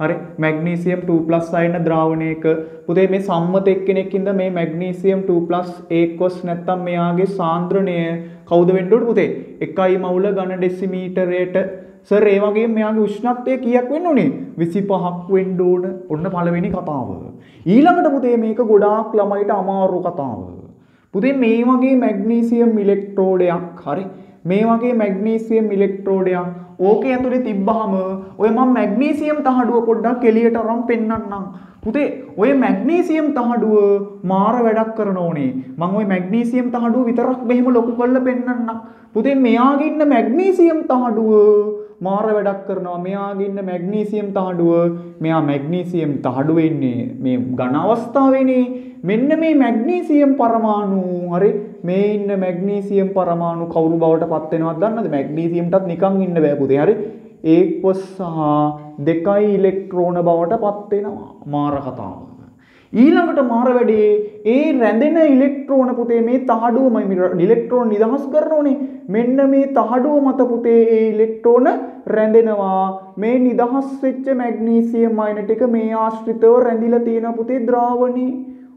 හරි මැග්නීසියම් 2+ අයන ද්‍රාවණයක පුතේ මේ සම්මත එක්කෙනෙක්ින්ද මේ මැග්නීසියම් 2+ ඒකස් නැත්තම් මෙයාගේ සාන්ද්‍රණය කවුද වෙන්න ඕනේ පුතේ 1 මවුල ඝන ඩෙසිමීටරයට සර් ඒ වගේම මෙයාගේ උෂ්ණත්වය කීයක් වෙන්න ඕනේ 25ක් වෙන්න ඕන. ඔන්න පළවෙනි කතාව. ඊළඟට පුතේ මේක ගොඩාක් ළමයිට අමාරු කතාව. පුතේ මේ වගේ මැග්නීසියම් ඉලෙක්ට්‍රෝඩයක් හරි මේ වගේ මැග්නීසියම් ඉලෙක්ට්‍රෝඩයක් ඕකේ ඇතුලේ තිබ්බහම ඔය මම මැග්නීසියම් තහඩුව පොඩ්ඩක් එළියට අරන් පෙන්නන්නම්. පුතේ ඔය මැග්නීසියම් තහඩුව මාර වැඩක් කරන ඕනේ. මම ඔය මැග්නීසියම් තහඩුව විතරක් මෙහෙම ලොකු කරලා පෙන්නන්නම්. පුතේ මෙයාගේ ඉන්න මැග්නීසියම් තහඩුව මාර වැඩක් කරනවා. මෙයාගේ ඉන්න මැග්නීසියම් තහඩුව මෙයා මැග්නීසියම් තහඩුව ඉන්නේ මේ ඝන අවස්ථාවේනේ. මෙන්න මේ මැග්නීසියම් පරමාණු හරි මේ ඉන්න මැග්නීසියම් පරමාණු කවුරු බවට පත් වෙනවද දන්නවද? මැග්නීසියම්ටත් නිකන් ඉන්න බෑ පුතේ. හරි 1 සහ 2 ඉලෙක්ට්‍රෝන බවට පත් වෙනවා. මාර කතාව. ඊළඟට මාර වැඩේ ඒ රැඳෙන ඉලෙක්ට්‍රෝන පුතේ මේ තහඩුවම ඉලෙක්ට්‍රෝන නිදහස් කරනෝනේ. මෙන්න මේ තහඩුව මත පුතේ ඒ ඉලෙක්ට්‍රෝන රැඳෙනවා. මේ නිදහස් වෙච්ච මැග්නීසියම් අයන ටික මේ ආශ්‍රිතව රැඳිලා තියෙන පුතේ ද්‍රාවණේ.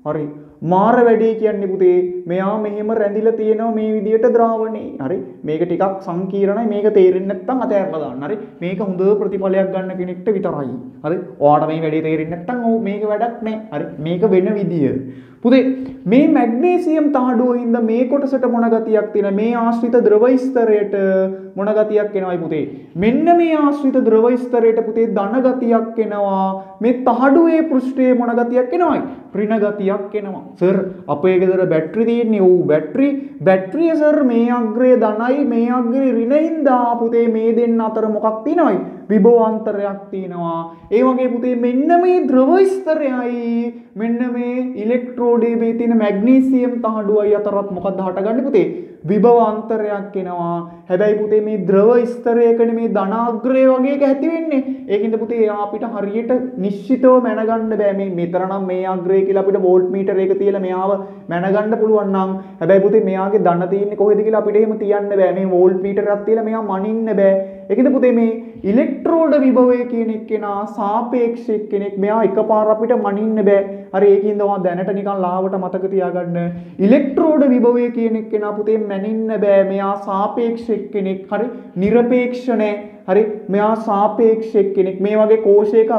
හරි මාර වැඩේ කියන්නේ පුතේ මෙයා මෙහෙම රැඳිලා තියෙනවා මේ විදියට ද්‍රාවණේ. හරි මේක ටිකක් සංකීර්ණයි. මේක තේරෙන්නේ නැත්නම් අතහැරලා දාන්න. හරි මේක හොඳ ප්‍රතිඵලයක් ගන්න කෙනෙක්ට විතරයි. හරි ඔයාට මේ වැඩේ තේරෙන්නේ නැත්නම් මේක වැඩක් නෑ. හරි මේක වෙන විදිය. පුතේ මේ මැග්නීසියම් තහඩුව හින්දා මේ කොටසට මොන ගතියක් තියෙන මේ ආශ්‍රිත ද්‍රව ස්තරයට මොන ගතියක් එනවයි පුතේ මෙන්න මේ ආශ්‍රිත ද්‍රව ස්තරයට පුතේ ධන ගතියක් එනවා. මේ තහඩුවේ පෘෂ්ඨයේ මොන ගතියක් එනවයි ඍණ ගතියක් එනවා. සර් අපේ ගෙදර බැටරි තියෙන්නේ ඔව් බැටරිය සර් මේ අග්‍රය ධනයි මේ අග්‍රය ඍණ හින්දා පුතේ මේ දෙන්න අතර මොකක් තියෙනවයි විභවාන්තරයක් තියෙනවා. ඒ වගේ පුතේ මෙන්න මේ ද්‍රව ස්තරයයි මෙන්න මේ ඉලෙක්ට්‍රෝඩේ මේ තියෙන මැග්නීසියම් තහඩුවයි අතරත් මොකක්ද හටගන්නේ පුතේ විභවාන්තරයක් එනවා. හැබැයි පුතේ මේ ද්‍රව ස්තරයකනේ මේ ධනාග්‍රය වගේ එක ඇති වෙන්නේ. ඒකින්ද පුතේ අපිට හරියට නිශ්චිතව මැනගන්න බෑ මේ මෙතරනම් මේ අග්‍රය කියලා අපිට වෝල්ට් මීටර් එක තියලා මෙයාව මැනගන්න පුළුවන් නම් හැබැයි පුතේ මෙයාගේ ධන තියෙන්නේ කොහෙද කියලා අපිට එහෙම තියන්න බෑ. මේ වෝල්ට් මීටරයක් තියලා මෙයා මනින්න බෑ. ඒකින්ද පුතේ මේ ඉලෙක්ට්‍රෝඩ විභවය කියන එක්කෙනා සාපේක්ෂ කෙනෙක්. මෙයා එකපාර අපිට මනින්න බෑ. හරි ඒකින්ද ඔයා දැනට නිකන් ලාවට මතක තියාගන්න. ඉලෙක්ට්‍රෝඩ විභවය කියන එක්කෙනා පුතේ මැනින්න බෑ. මෙයා සාපේක්ෂ කෙනෙක්. හරි නිරපේක්ෂ නෑ. හරි මෙයා සාපේක්ෂ කෙනෙක්. මේ වගේ කෝෂයක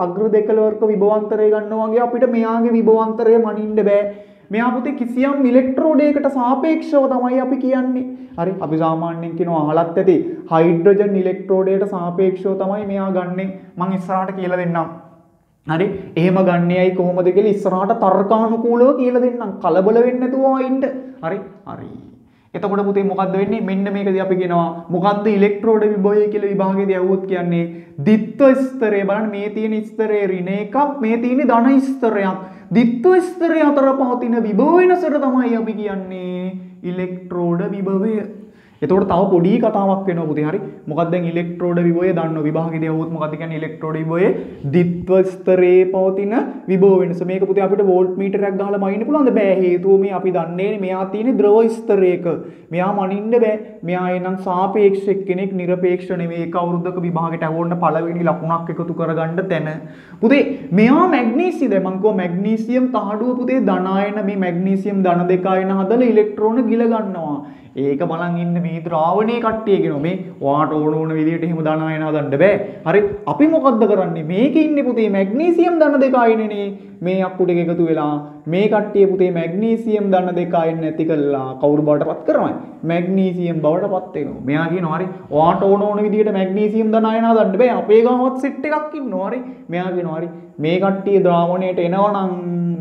අග්‍ර දෙකලවර්ග විභවාන්තරය ගන්නවා වගේ අපිට මෙයාගේ විභවාන්තරය මනින්න බෑ. මෙයා පුතේ කිසියම් ඉලෙක්ට්‍රෝඩයකට සාපේක්ෂව තමයි අපි කියන්නේ. හරි අපි සාමාන්‍යයෙන් කියනවා අහලත් ඇති හයිඩ්‍රජන් ඉලෙක්ට්‍රෝඩයට සාපේක්ෂව තමයි මෙයා ගන්නෙ. මම ඉස්සරහට කියලා දෙන්නම්. හරි එහෙම ගන්නේයි කොහොමද කියලා ඉස්සරහට තර්කානුකූලව කියලා දෙන්නම්. කලබල වෙන්නේ නැතුව ඉන්න. හරි එතකොට පුතේ මොකද්ද වෙන්නේ? මෙන්න මේකදී අපි කියනවා මොකද්ද ඉලෙක්ට්‍රෝඩ විභවය කියලා විභාගයේදී අහුවොත් කියන්නේ ද්විත්ව ස්තරය. බලන්න මේ තියෙන ස්තරය ඍණ එකක් මේ තියෙන ධන ස්තරයක්. ද්විත්ව ස්තරය අතර පවතින විභව වෙනසට තමයි අපි කියන්නේ ඉලෙක්ට්‍රෝඩ විභවය. එතකොට තව පොඩි කතාවක් වෙනවා පුතේ. හරි මොකක්ද දැන් ඉලෙක්ට්‍රෝඩ විභවය දන්නව විභාගයේදී අහුවොත් මොකද්ද කියන්නේ ඉලෙක්ට්‍රෝඩ විභවයේ ද්විත්ව ස්තරයේ පවතින විභව වෙනස. මේක පුතේ අපිට වෝල්ට් මීටරයක් ගහලා මනින්න පුළුවන්ද? බෑ. හේතුව මේ අපි දන්නේ මෙයා තියෙන ද්‍රව ස්තරයක. මෙයා මනින්න බෑ. මෙයා එනම් සාපේක්ෂ කෙනෙක් නිරපේක්ෂ නෙවෙයි. ඒක අවුරුද්දක විභාගයට අවොන්න පළවෙනි ලකුණක් එකතු කරගන්න තැන. පුතේ මෙයා මැග්නීසියම් දැන් මම කිව්වා මැග්නීසියම් තහඩුව පුතේ ධන ආයන මේ මැග්නීසියම් ධන දෙක ආයන හදලා ඉලෙක්ට්‍රෝන ගිල ගන්නවා. ඒක බලන් ඉන්න මේ ද්‍රාවණයේ කට්ටිය කියනවා මේ ඔයාට ඕන විදියට එහෙම ධන අයන හදන්න බෑ. හරි අපි මොකද්ද කරන්නේ? මේකේ ඉන්නේ පුතේ මැග්නීසියම් ධන දෙක අයනනේ. මේ අක්කු ටික එකතු වෙලා මේ කට්ටිය පුතේ මැග්නීසියම් ධන දෙක අයන නැති කළා කවුරු බවට පත් කරනවද? මැග්නීසියම් බවට පත් වෙනවා. මෙයා කියනවා හරි ඔයාට ඕන විදියට මැග්නීසියම් ධන අයන හදන්න බෑ. අපේ ගාමවත් සෙට් එකක් ඉන්නවා. හරි මෙයා කියනවා හරි මේ කට්ටිය ද්‍රාවණයට එනවනම්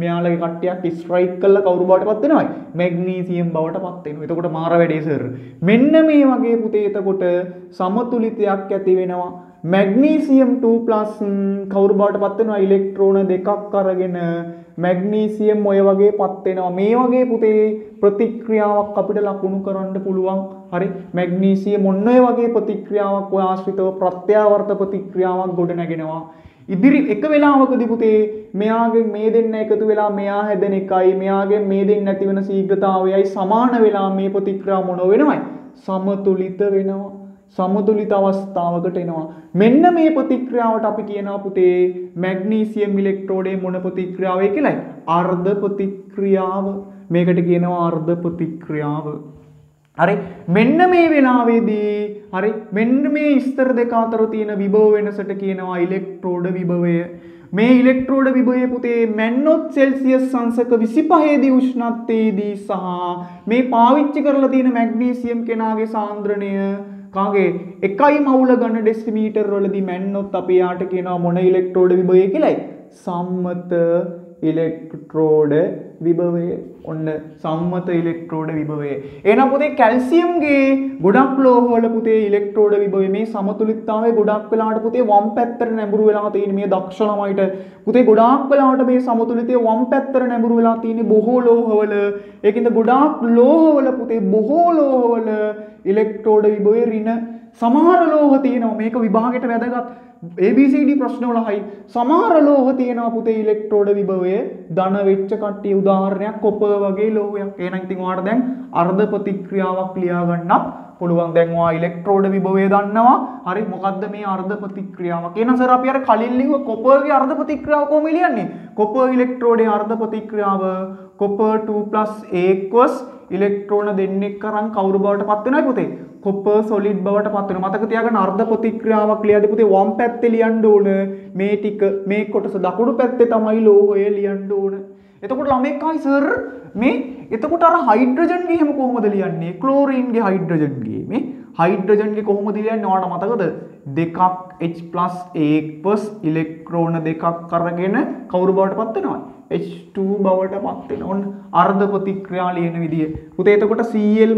මෙයාලගේ කට්ටියක් ස්ට්‍රයික් කළා කවුරු බවට පත් වෙනවද? මැග්නීසියම් බවට පත් වෙනවා. එතකොට මාර වැඩේ සර්. මෙන්න මේ වගේ පුතේ එතකොට සමතුලිතයක් ඇති වෙනවා. මැග්නීසියම් 2+ කවුරු බවට පත් වෙනවා? ඉලෙක්ට්‍රෝන දෙකක් අරගෙන මැග්නීසියම් ඔය වගේ පත් වෙනවා. මේ වගේ පුතේ ප්‍රතික්‍රියාවක් අපිට ලකුණු කරන්න පුළුවන්. හරි මැග්නීසියම් ඔන්න ඔය වගේ ප්‍රතික්‍රියාවක් ඔය ආශ්‍රිතව ප්‍රත්‍යාවර්ත ප්‍රතික්‍රියාවක් ගොඩ නැගෙනවා. ඉදිරි එක වෙලාවකදී පුතේ මෙයාගෙන් මේ දෙන්න එකතු වෙලා මෙයා හැදෙන එකයි මෙයාගෙන් මේ දෙන්න ඇති වෙන ශීඝ්‍රතාවයයි සමාන වෙලා මේ ප්‍රතික්‍රියාව මොන වෙනවයි? සමතුලිත වෙනවා. සමතුලිත අවස්ථාවකට එනවා. මෙන්න මේ ප්‍රතික්‍රියාවට අපි කියනවා පුතේ මැග්නීසියම් ඉලෙක්ට්‍රෝඩේ මොන ප්‍රතික්‍රියාවයි කියලායි? අර්ධ ප්‍රතික්‍රියාව. මේකට කියනවා අර්ධ ප්‍රතික්‍රියාව. හරි මෙන්න මේ වෙලාවේදී හරි මෙන්න මේ ස්තර දෙක අතර තියෙන විභව වෙනසට කියනවා ඉලෙක්ට්‍රෝඩ විභවය. මේ ඉලෙක්ට්‍රෝඩ විභවය පුතේ මැන්නොත් සෙල්සියස් අංශක 25 දී උෂ්ණත්වයේදී සහ මේ පාවිච්චි කරලා තියෙන මැග්නීසියම් කෙනාගේ සාන්ද්‍රණය කාගේ 1 මවුල ඝන ඩෙසිමීටර් වලදී මැන්නොත් අපි යාට කියනවා මොන ඉලෙක්ට්‍රෝඩ විභවය කියලායි? සම්මත ඉලෙක්ට්‍රෝඩ විභවය. ඔන්න සම්මත ඉලෙක්ට්‍රෝඩ විභවය. එහෙනම් පුතේ කැල්සියම්ගේ ගොඩක් ලෝහවල පුතේ ඉලෙක්ට්‍රෝඩ විභවය මේ සමතුලිතතාවය ගොඩක් වෙලාවට පුතේ වම් පැත්තට නැඹුරු වෙලා තියෙන මේ දක්ෂ ළමයිට පුතේ ගොඩාක් වෙලාවට මේ සමතුලිතය වම් පැත්තට නැඹුරු වෙලා තියෙන බොහෝ ලෝහවල ඒකින්ද ගොඩාක් ලෝහවල පුතේ බොහෝ ලෝහවල ඉලෙක්ට්‍රෝඩ විභවය ඍණ සමහර ලෝහ තියෙනවා මේක විභාගයට වැදගත් ABCD ප්‍රශ්නවල හයි සමහර ලෝහ තියෙනවා පුතේ ඉලෙක්ට්‍රෝඩ විභවය ධන වෙච්ච කට්ටිය උදාහරණයක් කොපර් වගේ ලෝහයක්. එහෙනම් ඉතින් ඔයාලට දැන් අර්ධ ප්‍රතික්‍රියාවක් ලියා ගන්නත් පුළුවන්. දැන් ඔයා ඉලෙක්ට්‍රෝඩ විභවය දන්නවා. හරි මොකද්ද මේ අර්ධ ප්‍රතික්‍රියාවක්? එහෙනම් සර් අපි අර කලින් ලිව්ව කොපර්ගේ අර්ධ ප්‍රතික්‍රියාව කොහොමද ලියන්නේ? කොපර් ඉලෙක්ට්‍රෝඩේ අර්ධ ප්‍රතික්‍රියාව කොපර් 2+A ඉලෙක්ට්‍රෝන දෙන්නෙක් කරන් කවුරු බවට පත් වෙනවද පුතේ? කොපර් සොලිඩ් බවට පත් වෙනවා. මතක තියාගන්න අර්ධ ප්‍රතික්‍රියාවක් ලියද්දී පුතේ වම් පැත්තේ ලියන්න ඕන මේ ටික මේ කොටස දකුණු පැත්තේ තමයි ලෝහය ලියන්න ඕන. එතකොට ළමෙක් ආයි සර් මේ එතකොට අර හයිඩ්‍රජන්ගේ එහෙම කොහොමද ලියන්නේ? ක්ලෝරින්ගේ හයිඩ්‍රජන්ගේ මේ හයිඩ්‍රජන්ගේ කොහොමද ලියන්නේ? ඔයාලට මතකද? දෙකක් H+A+ ඉලෙක්ට්‍රෝන දෙකක් අරගෙන කවුරු බවට පත් වෙනවද? H2 බවට පත් වෙනවා. ඔන්න අර්ධ ප්‍රතික්‍රියා ලියන විදිය. පුතේ එතකොට Cl-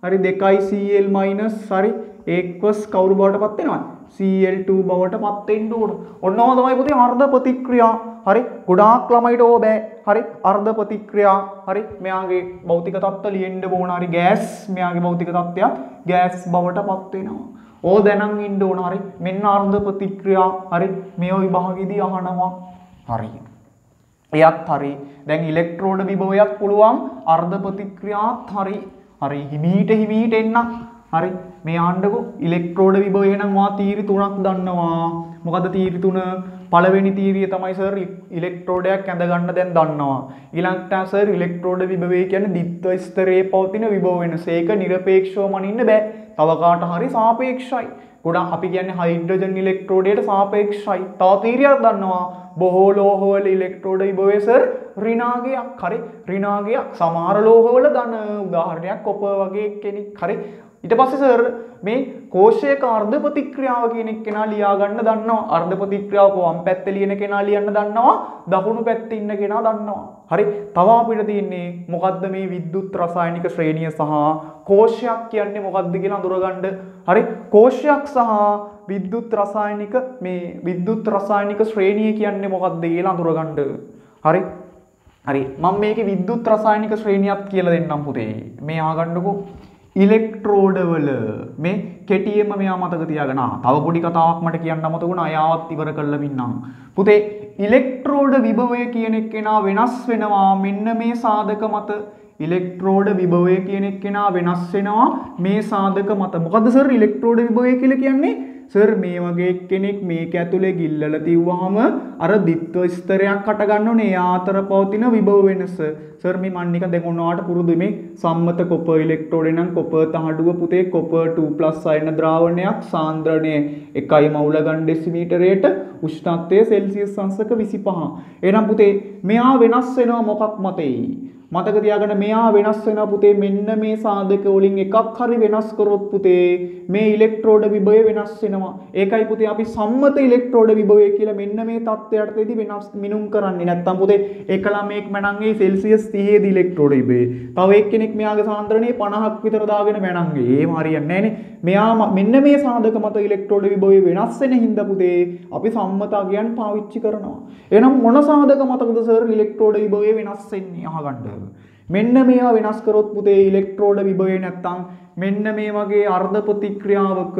හරි 2Cl- හරි A+ කවුරු බවට පත් වෙනවද? Cl2 බවට පත් වෙන්න ඕන. ඔන්නම තමයි පුතේ අර්ධ ප්‍රතික්‍රියා. හරි ගොඩාක් ළමයිට ඕ බෑ. හරි අර්ධ ප්‍රතික්‍රියා. හරි මෙයාගේ භෞතික තත්ත්ව ලියෙන්න ඕන. හරි ගෑස් මෙයාගේ භෞතික තත්ත්වයක් ගෑස් බවට පත් වෙනවා. ඕ දැනන් ඉන්න ඕන. හරි මෙන්න අර්ධ ප්‍රතික්‍රියා. හරි මේ විභාගෙදී අහනවා. හරි එයත් හරි. දැන් ඉලෙක්ට්‍රෝඩ විභවයක් පුළුවන් අර්ධ ප්‍රතික්‍රියාත් හරි. හරි හිමීට එන්න. හරි මේ ආණ්ඩකෝ ඉලෙක්ට්‍රෝඩ විභවය නම් වා තීරි තුනක් දන්නවා. මොකද්ද තීරි තුන? පළවෙනි තීරිය තමයි සර් ඉලෙක්ට්‍රෝඩයක් ඇඳ ගන්න දැන් දන්නවා. ඊළඟට සර් ඉලෙක්ට්‍රෝඩ විභවය කියන්නේ ද්විත්ව ස්තරයේ පවතින විභව වෙනස. ඒක නිරපේක්ෂව මනින්න බෑ. තව කාට හරි සාපේක්ෂයි. ගොඩක් අපි කියන්නේ හයිඩ්‍රජන් ඉලෙක්ට්‍රෝඩයට සාපේක්ෂයි. තව තීරියක් දන්නවා. බොහෝ ලෝහවල ඉලෙක්ට්‍රෝඩ විභවය සර් ඍණාගයක්. හරි ඍණාගයක්. සමහර ලෝහවල ධන උදාහරණයක් කොපර් වගේ කෙනෙක්. හරි ඊට පස්සේ සර් මේ කෝෂයක අර්ධ ප්‍රතික්‍රියාව කියන එක කෙනා ලියා ගන්න දන්නවා. අර්ධ ප්‍රතික්‍රියාව වම් පැත්තේ ලියන කෙනා ලියන්න දන්නවා. දකුණු පැත්තේ ඉන්න කෙනා දන්නවා. හරි තව අපිට තියෙන්නේ මොකද්ද මේ විද්‍යුත් රසායනික ශ්‍රේණිය සහ කෝෂයක් කියන්නේ මොකද්ද කියලා අඳුරගන්න. හරි කෝෂයක් සහ විද්‍යුත් රසායනික මේ විද්‍යුත් රසායනික ශ්‍රේණිය කියන්නේ මොකද්ද කියලා අඳුරගන්න. හරි මම මේකේ විද්‍යුත් රසායනික ශ්‍රේණියක් කියලා දෙන්නම් පුතේ. මේ ආගන්නකෝ ඉලෙක්ට්‍රෝඩ වල මේ කෙටියෙන්ම මෙයා මතක තියාගන්න. තව පොඩි කතාවක් මට කියන්න අමතක වුණා. අයාවත් ඉවර කරලා පින්නම්. පුතේ ඉලෙක්ට්‍රෝඩ විභවය කියන එකේනා වෙනස් වෙනවා මෙන්න මේ සාධක මත. ඉලෙක්ට්‍රෝඩ විභවය කියන එකේනා වෙනස් වෙනවා මේ සාධක මත. මොකද්ද සර් ඉලෙක්ට්‍රෝඩ විභවය කියලා කියන්නේ? සර් මේ වගේ කෙනෙක් මේක ඇතුලේ ගිල්ලලා තියුවාම අර ද්විත්ව ස්තරයක් හට ගන්න ඕනේ. ඒ අතර පවතින විභව වෙනස. සර් මේ මන් නිකන් දැන් ඔන්නවට පුරුදු මේ සම්මත කොපර් ඉලෙක්ට්‍රෝඩේ නම් කොපර් තහඩුව පුතේ කොපර් 2+ අයන ද්‍රාවණයක් සාන්ද්‍රණය 1 මවුල ගන්න ඩෙසිමීටරයට උෂ්ණත්වය සෙල්සියස් අංශක 25. එහෙනම් පුතේ මෙයා වෙනස් වෙනවා මොකක් මතෙයි? මතක තියාගන්න මෙයා වෙනස් වෙනවා පුතේ මෙන්න මේ සාධක වලින් එකක් හරි වෙනස් කරොත් පුතේ මේ ඉලෙක්ට්‍රෝඩ විභවය වෙනස් වෙනවා. ඒකයි පුතේ අපි සම්මත ඉලෙක්ට්‍රෝඩ විභවය කියලා මෙන්න මේ තත්ත්වයටදී වෙනස් මිනුම් කරන්නේ. නැත්තම් පුතේ එක ළමෙක් මනංගේ සෙල්සියස් 30 දී ඉලෙක්ට්‍රෝඩ විභවය. තව එක්කෙනෙක් මෙයාගේ සාන්ද්‍රණය 50ක් විතර දාගෙන මනංගේ. ඒම හරියන්නේ නැහනේ. මෙයා මෙන්න මේ සාධක මත ඉලෙක්ට්‍රෝඩ විභවය වෙනස් වෙන හින්දා පුතේ අපි සම්මතගයන් පාවිච්චි කරනවා. එහෙනම් මොන සාධක මතකද සර් ඉලෙක්ට්‍රෝඩ විභවය වෙනස් වෙන්නේ අහගන්න. මෙන්න මේවා වෙනස් කරොත් පුතේ ඉලෙක්ට්‍රෝඩ විභවය නැත්තම් මෙන්න මේ වගේ අර්ධ ප්‍රතික්‍රියාවක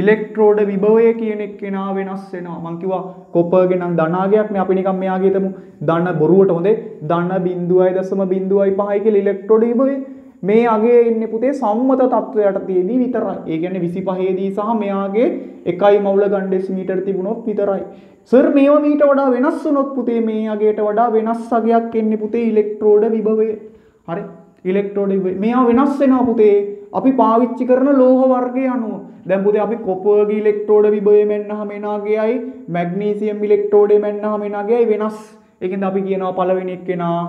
ඉලෙක්ට්‍රෝඩ විභවය කියන එක්කෙනා වෙනස් වෙනවා. මං කිව්වා කොපර්ගේ නම් ධනාගයක් නේ අපි නිකන් මෙයාගේ හිතමු ධන බොරුවට හොඳේ ධන 0.05 කියලා ඉලෙක්ට්‍රෝඩ විභවය. මේ අගේ ඉන්නේ පුතේ සම්මත තත්වයට තියේදී විතරයි. ඒ කියන්නේ 25 දී සහ මෙයාගේ 1 මවුල ගන්න ඩෙසිමීටර තිබුණොත් විතරයි. සර් මේවා මීට වඩා වෙනස් වුණොත් පුතේ මේ අගයට වඩා වෙනස් අගයක් එන්නේ පුතේ ඉලෙක්ට්‍රෝඩ විභවය. හරි ඉලෙක්ට්‍රෝඩ විභවය. මේවා වෙනස් වෙනවා පුතේ අපි පාවිච්චි කරන ලෝහ වර්ගය අනුව. දැන් පුතේ අපි කොපර්ගේ ඉලෙක්ට්‍රෝඩ විභවය මෙන්නහම එනාගේයි මැග්නීසියම් ඉලෙක්ට්‍රෝඩේ මෙන්නහම එනාගේයි වෙනස්. ඒකෙන්ද අපි කියනවා පළවෙනි එක්කෙනා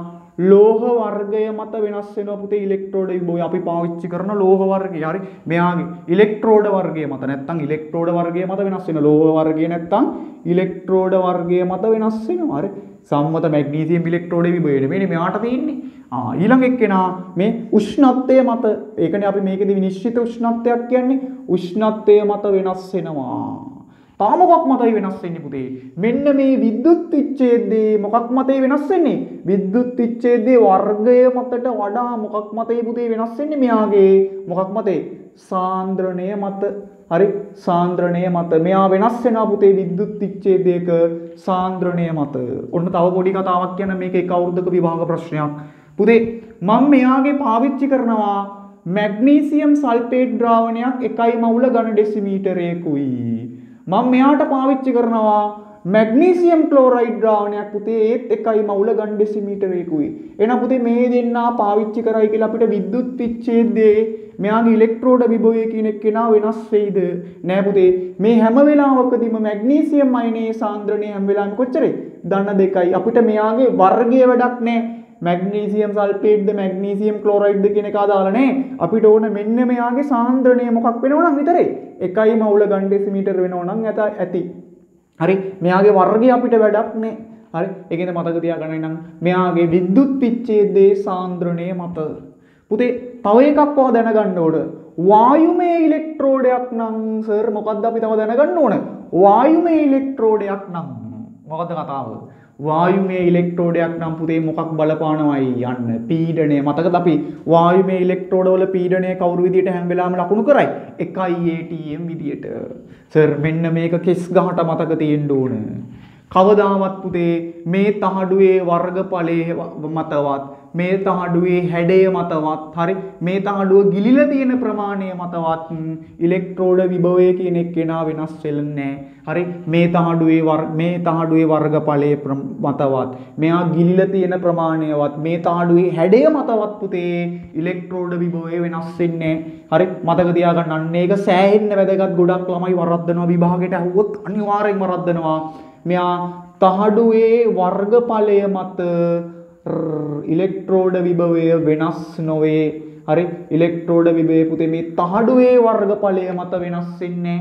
ලෝහ වර්ගය මත වෙනස් වෙනවා පුතේ ඉලෙක්ට්‍රෝඩ විභවය. අපි පාවිච්චි කරන ලෝහ වර්ගය. හරි මෙයාගේ ඉලෙක්ට්‍රෝඩ වර්ගය මත නැත්තම් ඉලෙක්ට්‍රෝඩ වර්ගය මත වෙනස් වෙන ලෝහ වර්ගය නැත්තම් ඉලෙක්ට්‍රෝඩ වර්ගය මත වෙනස් වෙනවා. හරි සම්මත මැග්නීසියම් ඉලෙක්ට්‍රෝඩ විභවය නෙමෙයි මෙයාට තියෙන්නේ. ඊළඟ එක්කෙනා මේ උෂ්ණත්වය මත ඒකනේ අපි මේකෙදි විනිශ්චිත උෂ්ණත්වයක් කියන්නේ උෂ්ණත්වය මත වෙනස් වෙනවා. තා මොකක් මතයි වෙනස් වෙන්නේ පුතේ? මෙන්න මේ විද්‍යුත් විච්ඡේදයේ මොකක් මතයි වෙනස් වෙන්නේ? විද්‍යුත් විච්ඡේදයේ වර්ගය මතට වඩා මොකක් මතයි පුතේ වෙනස් වෙන්නේ? මෙයාගේ මොකක් මතේ? සාන්ද්‍රණය මත. හරි සාන්ද්‍රණය මත මෙයා වෙනස් වෙනවා පුතේ විද්‍යුත් විච්ඡේදයක සාන්ද්‍රණය මත. ඔන්න තව පොඩි කතාවක් කියන මේක එක අවුරුද්දක විභාග ප්‍රශ්නයක්. පුතේ මම මෙයාගේ පාවිච්චි කරනවා මැග්නීසියම් සල්ෆේට් ද්‍රාවණයක් 1 මවුල ඝන ඩෙසිමීටරයකුයි. මම මෙයාට පාවිච්චි කරනවා මැග්නීසියම් ක්ලෝරයිඩ් ද්‍රාවණයක් පුතේ ඒත් 1 මවුල ඝන ඩෙසිමීටරයකුයි. එහෙනම් පුතේ මේ දෙන්නා පාවිච්චි කරයි කියලා අපිට විද්‍යුත් විච්ඡේදයේ මෙයාගේ ඉලෙක්ට්‍රෝඩ විභවය කියන එක්කෙනා වෙනස් වෙයිද? නෑ පුතේ. මේ හැම වෙලාවකදීම මැග්නීසියම් අයනයේ සාන්ද්‍රණය හැම වෙලාවෙම කොච්චරයි? ධන 2යි. අපිට මෙයාගේ වර්ගයේ වැඩක් නෑ. මැග්නීසියම් සල්ෆේට්ද මැග්නීසියම් ක්ලෝරයිඩ්ද කියන එක අදාළ නෑ. අපිට ඕන මෙන්න මෙයාගේ සාන්ද්‍රණය මොකක් වෙනව නම් විතරේ 1 මවුල ඝන ඩෙසිමීටර වෙනව නම් ඇති. හරි මෙයාගේ වර්ගය අපිට වැඩක් නෑ. හරි ඒකෙන්ද මතක තියාගන්න නම් මෙයාගේ විද්‍යුත් විච්ඡේදයේ සාන්ද්‍රණය මත. පුතේ තව එකක් ඔයා දැනගන්න ඕන. වායුමය ඉලෙක්ට්‍රෝඩයක් නම් සර් මොකද්ද අපි තව දැනගන්න ඕන? වායුමය ඉලෙක්ට්‍රෝඩයක් නම් මොකද්ද කතාව? වායුමය ඉලෙක්ට්‍රෝඩයක් නම් පුතේ මොකක් බලපානවයි යන්න පීඩනය. මතකද අපි වායුමය ඉලෙක්ට්‍රෝඩ වල පීඩනය කවුරු විදියට හැම වෙලාවෙම ලකුණු කරයි? 1 atm විදියට. සර් මෙන්න මේක කෙස් ගහට මතක තියෙන්න ඕන. කවදාවත් පුතේ මේ තහඩුවේ වර්ගඵලයේ මතවත් මේ තහඩුවේ හැඩය මතවත් හරි මේ තහඩුව ගිලිලා තියෙන ප්‍රමාණය මතවත් ඉලෙක්ට්‍රෝඩ විභවය කියන එක්කෙනා වෙනස් වෙන්නේ නැහැ. හරි මේ තහඩුවේ වර්ගඵලයේ මතවත් මෙයා ගිලිලා තියෙන ප්‍රමාණයවත් මේ තහඩුවේ හැඩය මතවත් පුතේ ඉලෙක්ට්‍රෝඩ විභවය වෙනස් වෙන්නේ නැහැ. හරි මතක තියාගන්න. අන්න ඒක සෑහෙන්න වැදගත්. ගොඩක් ළමයි වරද්දනවා විභාගයට අහුවොත් අනිවාර්යෙන්ම වරද්දනවා. මෙයා තහඩුවේ වර්ගඵලය මත ඉලෙක්ට්‍රෝඩ විභවය වෙනස් නොවේ. හරි ඉලෙක්ට්‍රෝඩ විභවය පුතේ මේ තහඩුවේ වර්ගඵලය මත වෙනස් වෙන්නේ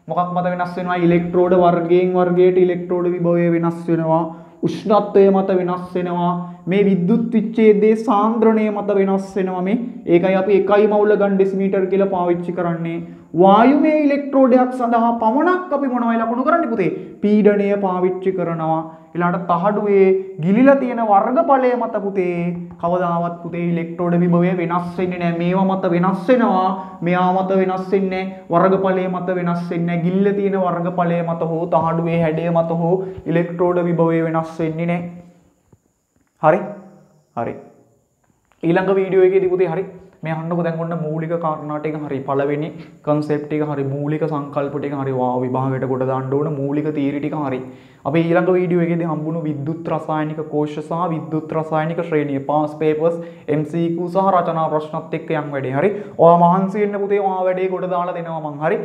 මොකක් මත වෙනස් වෙනවා? ඉලෙක්ට්‍රෝඩ වර්ගයෙන් වර්ගයට ඉලෙක්ට්‍රෝඩ විභවය වෙනස් වෙනවා. උෂ්ණත්වය මත වෙනස් වෙනවා. මේ විද්‍යුත් විච්ඡේදයේ සාන්ද්‍රණය මත වෙනස් වෙනවා. මේ ඒකයි අපි 1 මවුල ඝන ඩෙසිමීටර කියලා පාවිච්චි කරන්නේ. වායුමය ඉලෙක්ට්‍රෝඩයක් සඳහා පමණක් අපි මොනවයි ලකුණු කරන්නේ පුතේ? පීඩනය පාවිච්චි කරනවා. ඊළඟට තහඩුවේ ගිලිලා තියෙන වර්ගඵලය මත පුතේ කවදාවත් පුතේ ඉලෙක්ට්‍රෝඩ විභවය වෙනස් වෙන්නේ නැහැ. මේවා මත වෙනස් වෙනවා. මෙයා මත වෙනස් වෙන්නේ වර්ගඵලය මත වෙනස් වෙන්නේ ගිලිලා තියෙන වර්ගඵලය මත හෝ තහඩුවේ හැඩය මත හෝ ඉලෙක්ට්‍රෝඩ විභවය වෙනස් වෙන්නේ නැහැ. හරි ඊළඟ වීඩියෝ එකේදී පුතේ හරි මේ අහන්නකො දැන් ඔන්න මූලික කාරණා ටික හරි පළවෙනි concept එක හරි මූලික සංකල්ප ටික හරි ඔයාව විභාගයට කොට දාන්න ඕන මූලික තීරි ටික හරි අපි ඊළඟ වීඩියෝ එකේදී හම්බුණු විද්‍යුත් රසායනික කෝෂ සහ විද්‍යුත් රසායනික ශ්‍රේණිය past papers MCQ සහ රචනා ප්‍රශ්නත් එක්ක යම් වැඩේ හරි ඔයා මහන්සි වෙන්න පුතේ ඔයා වැඩේ කොට දාලා දෙනවා මං හරි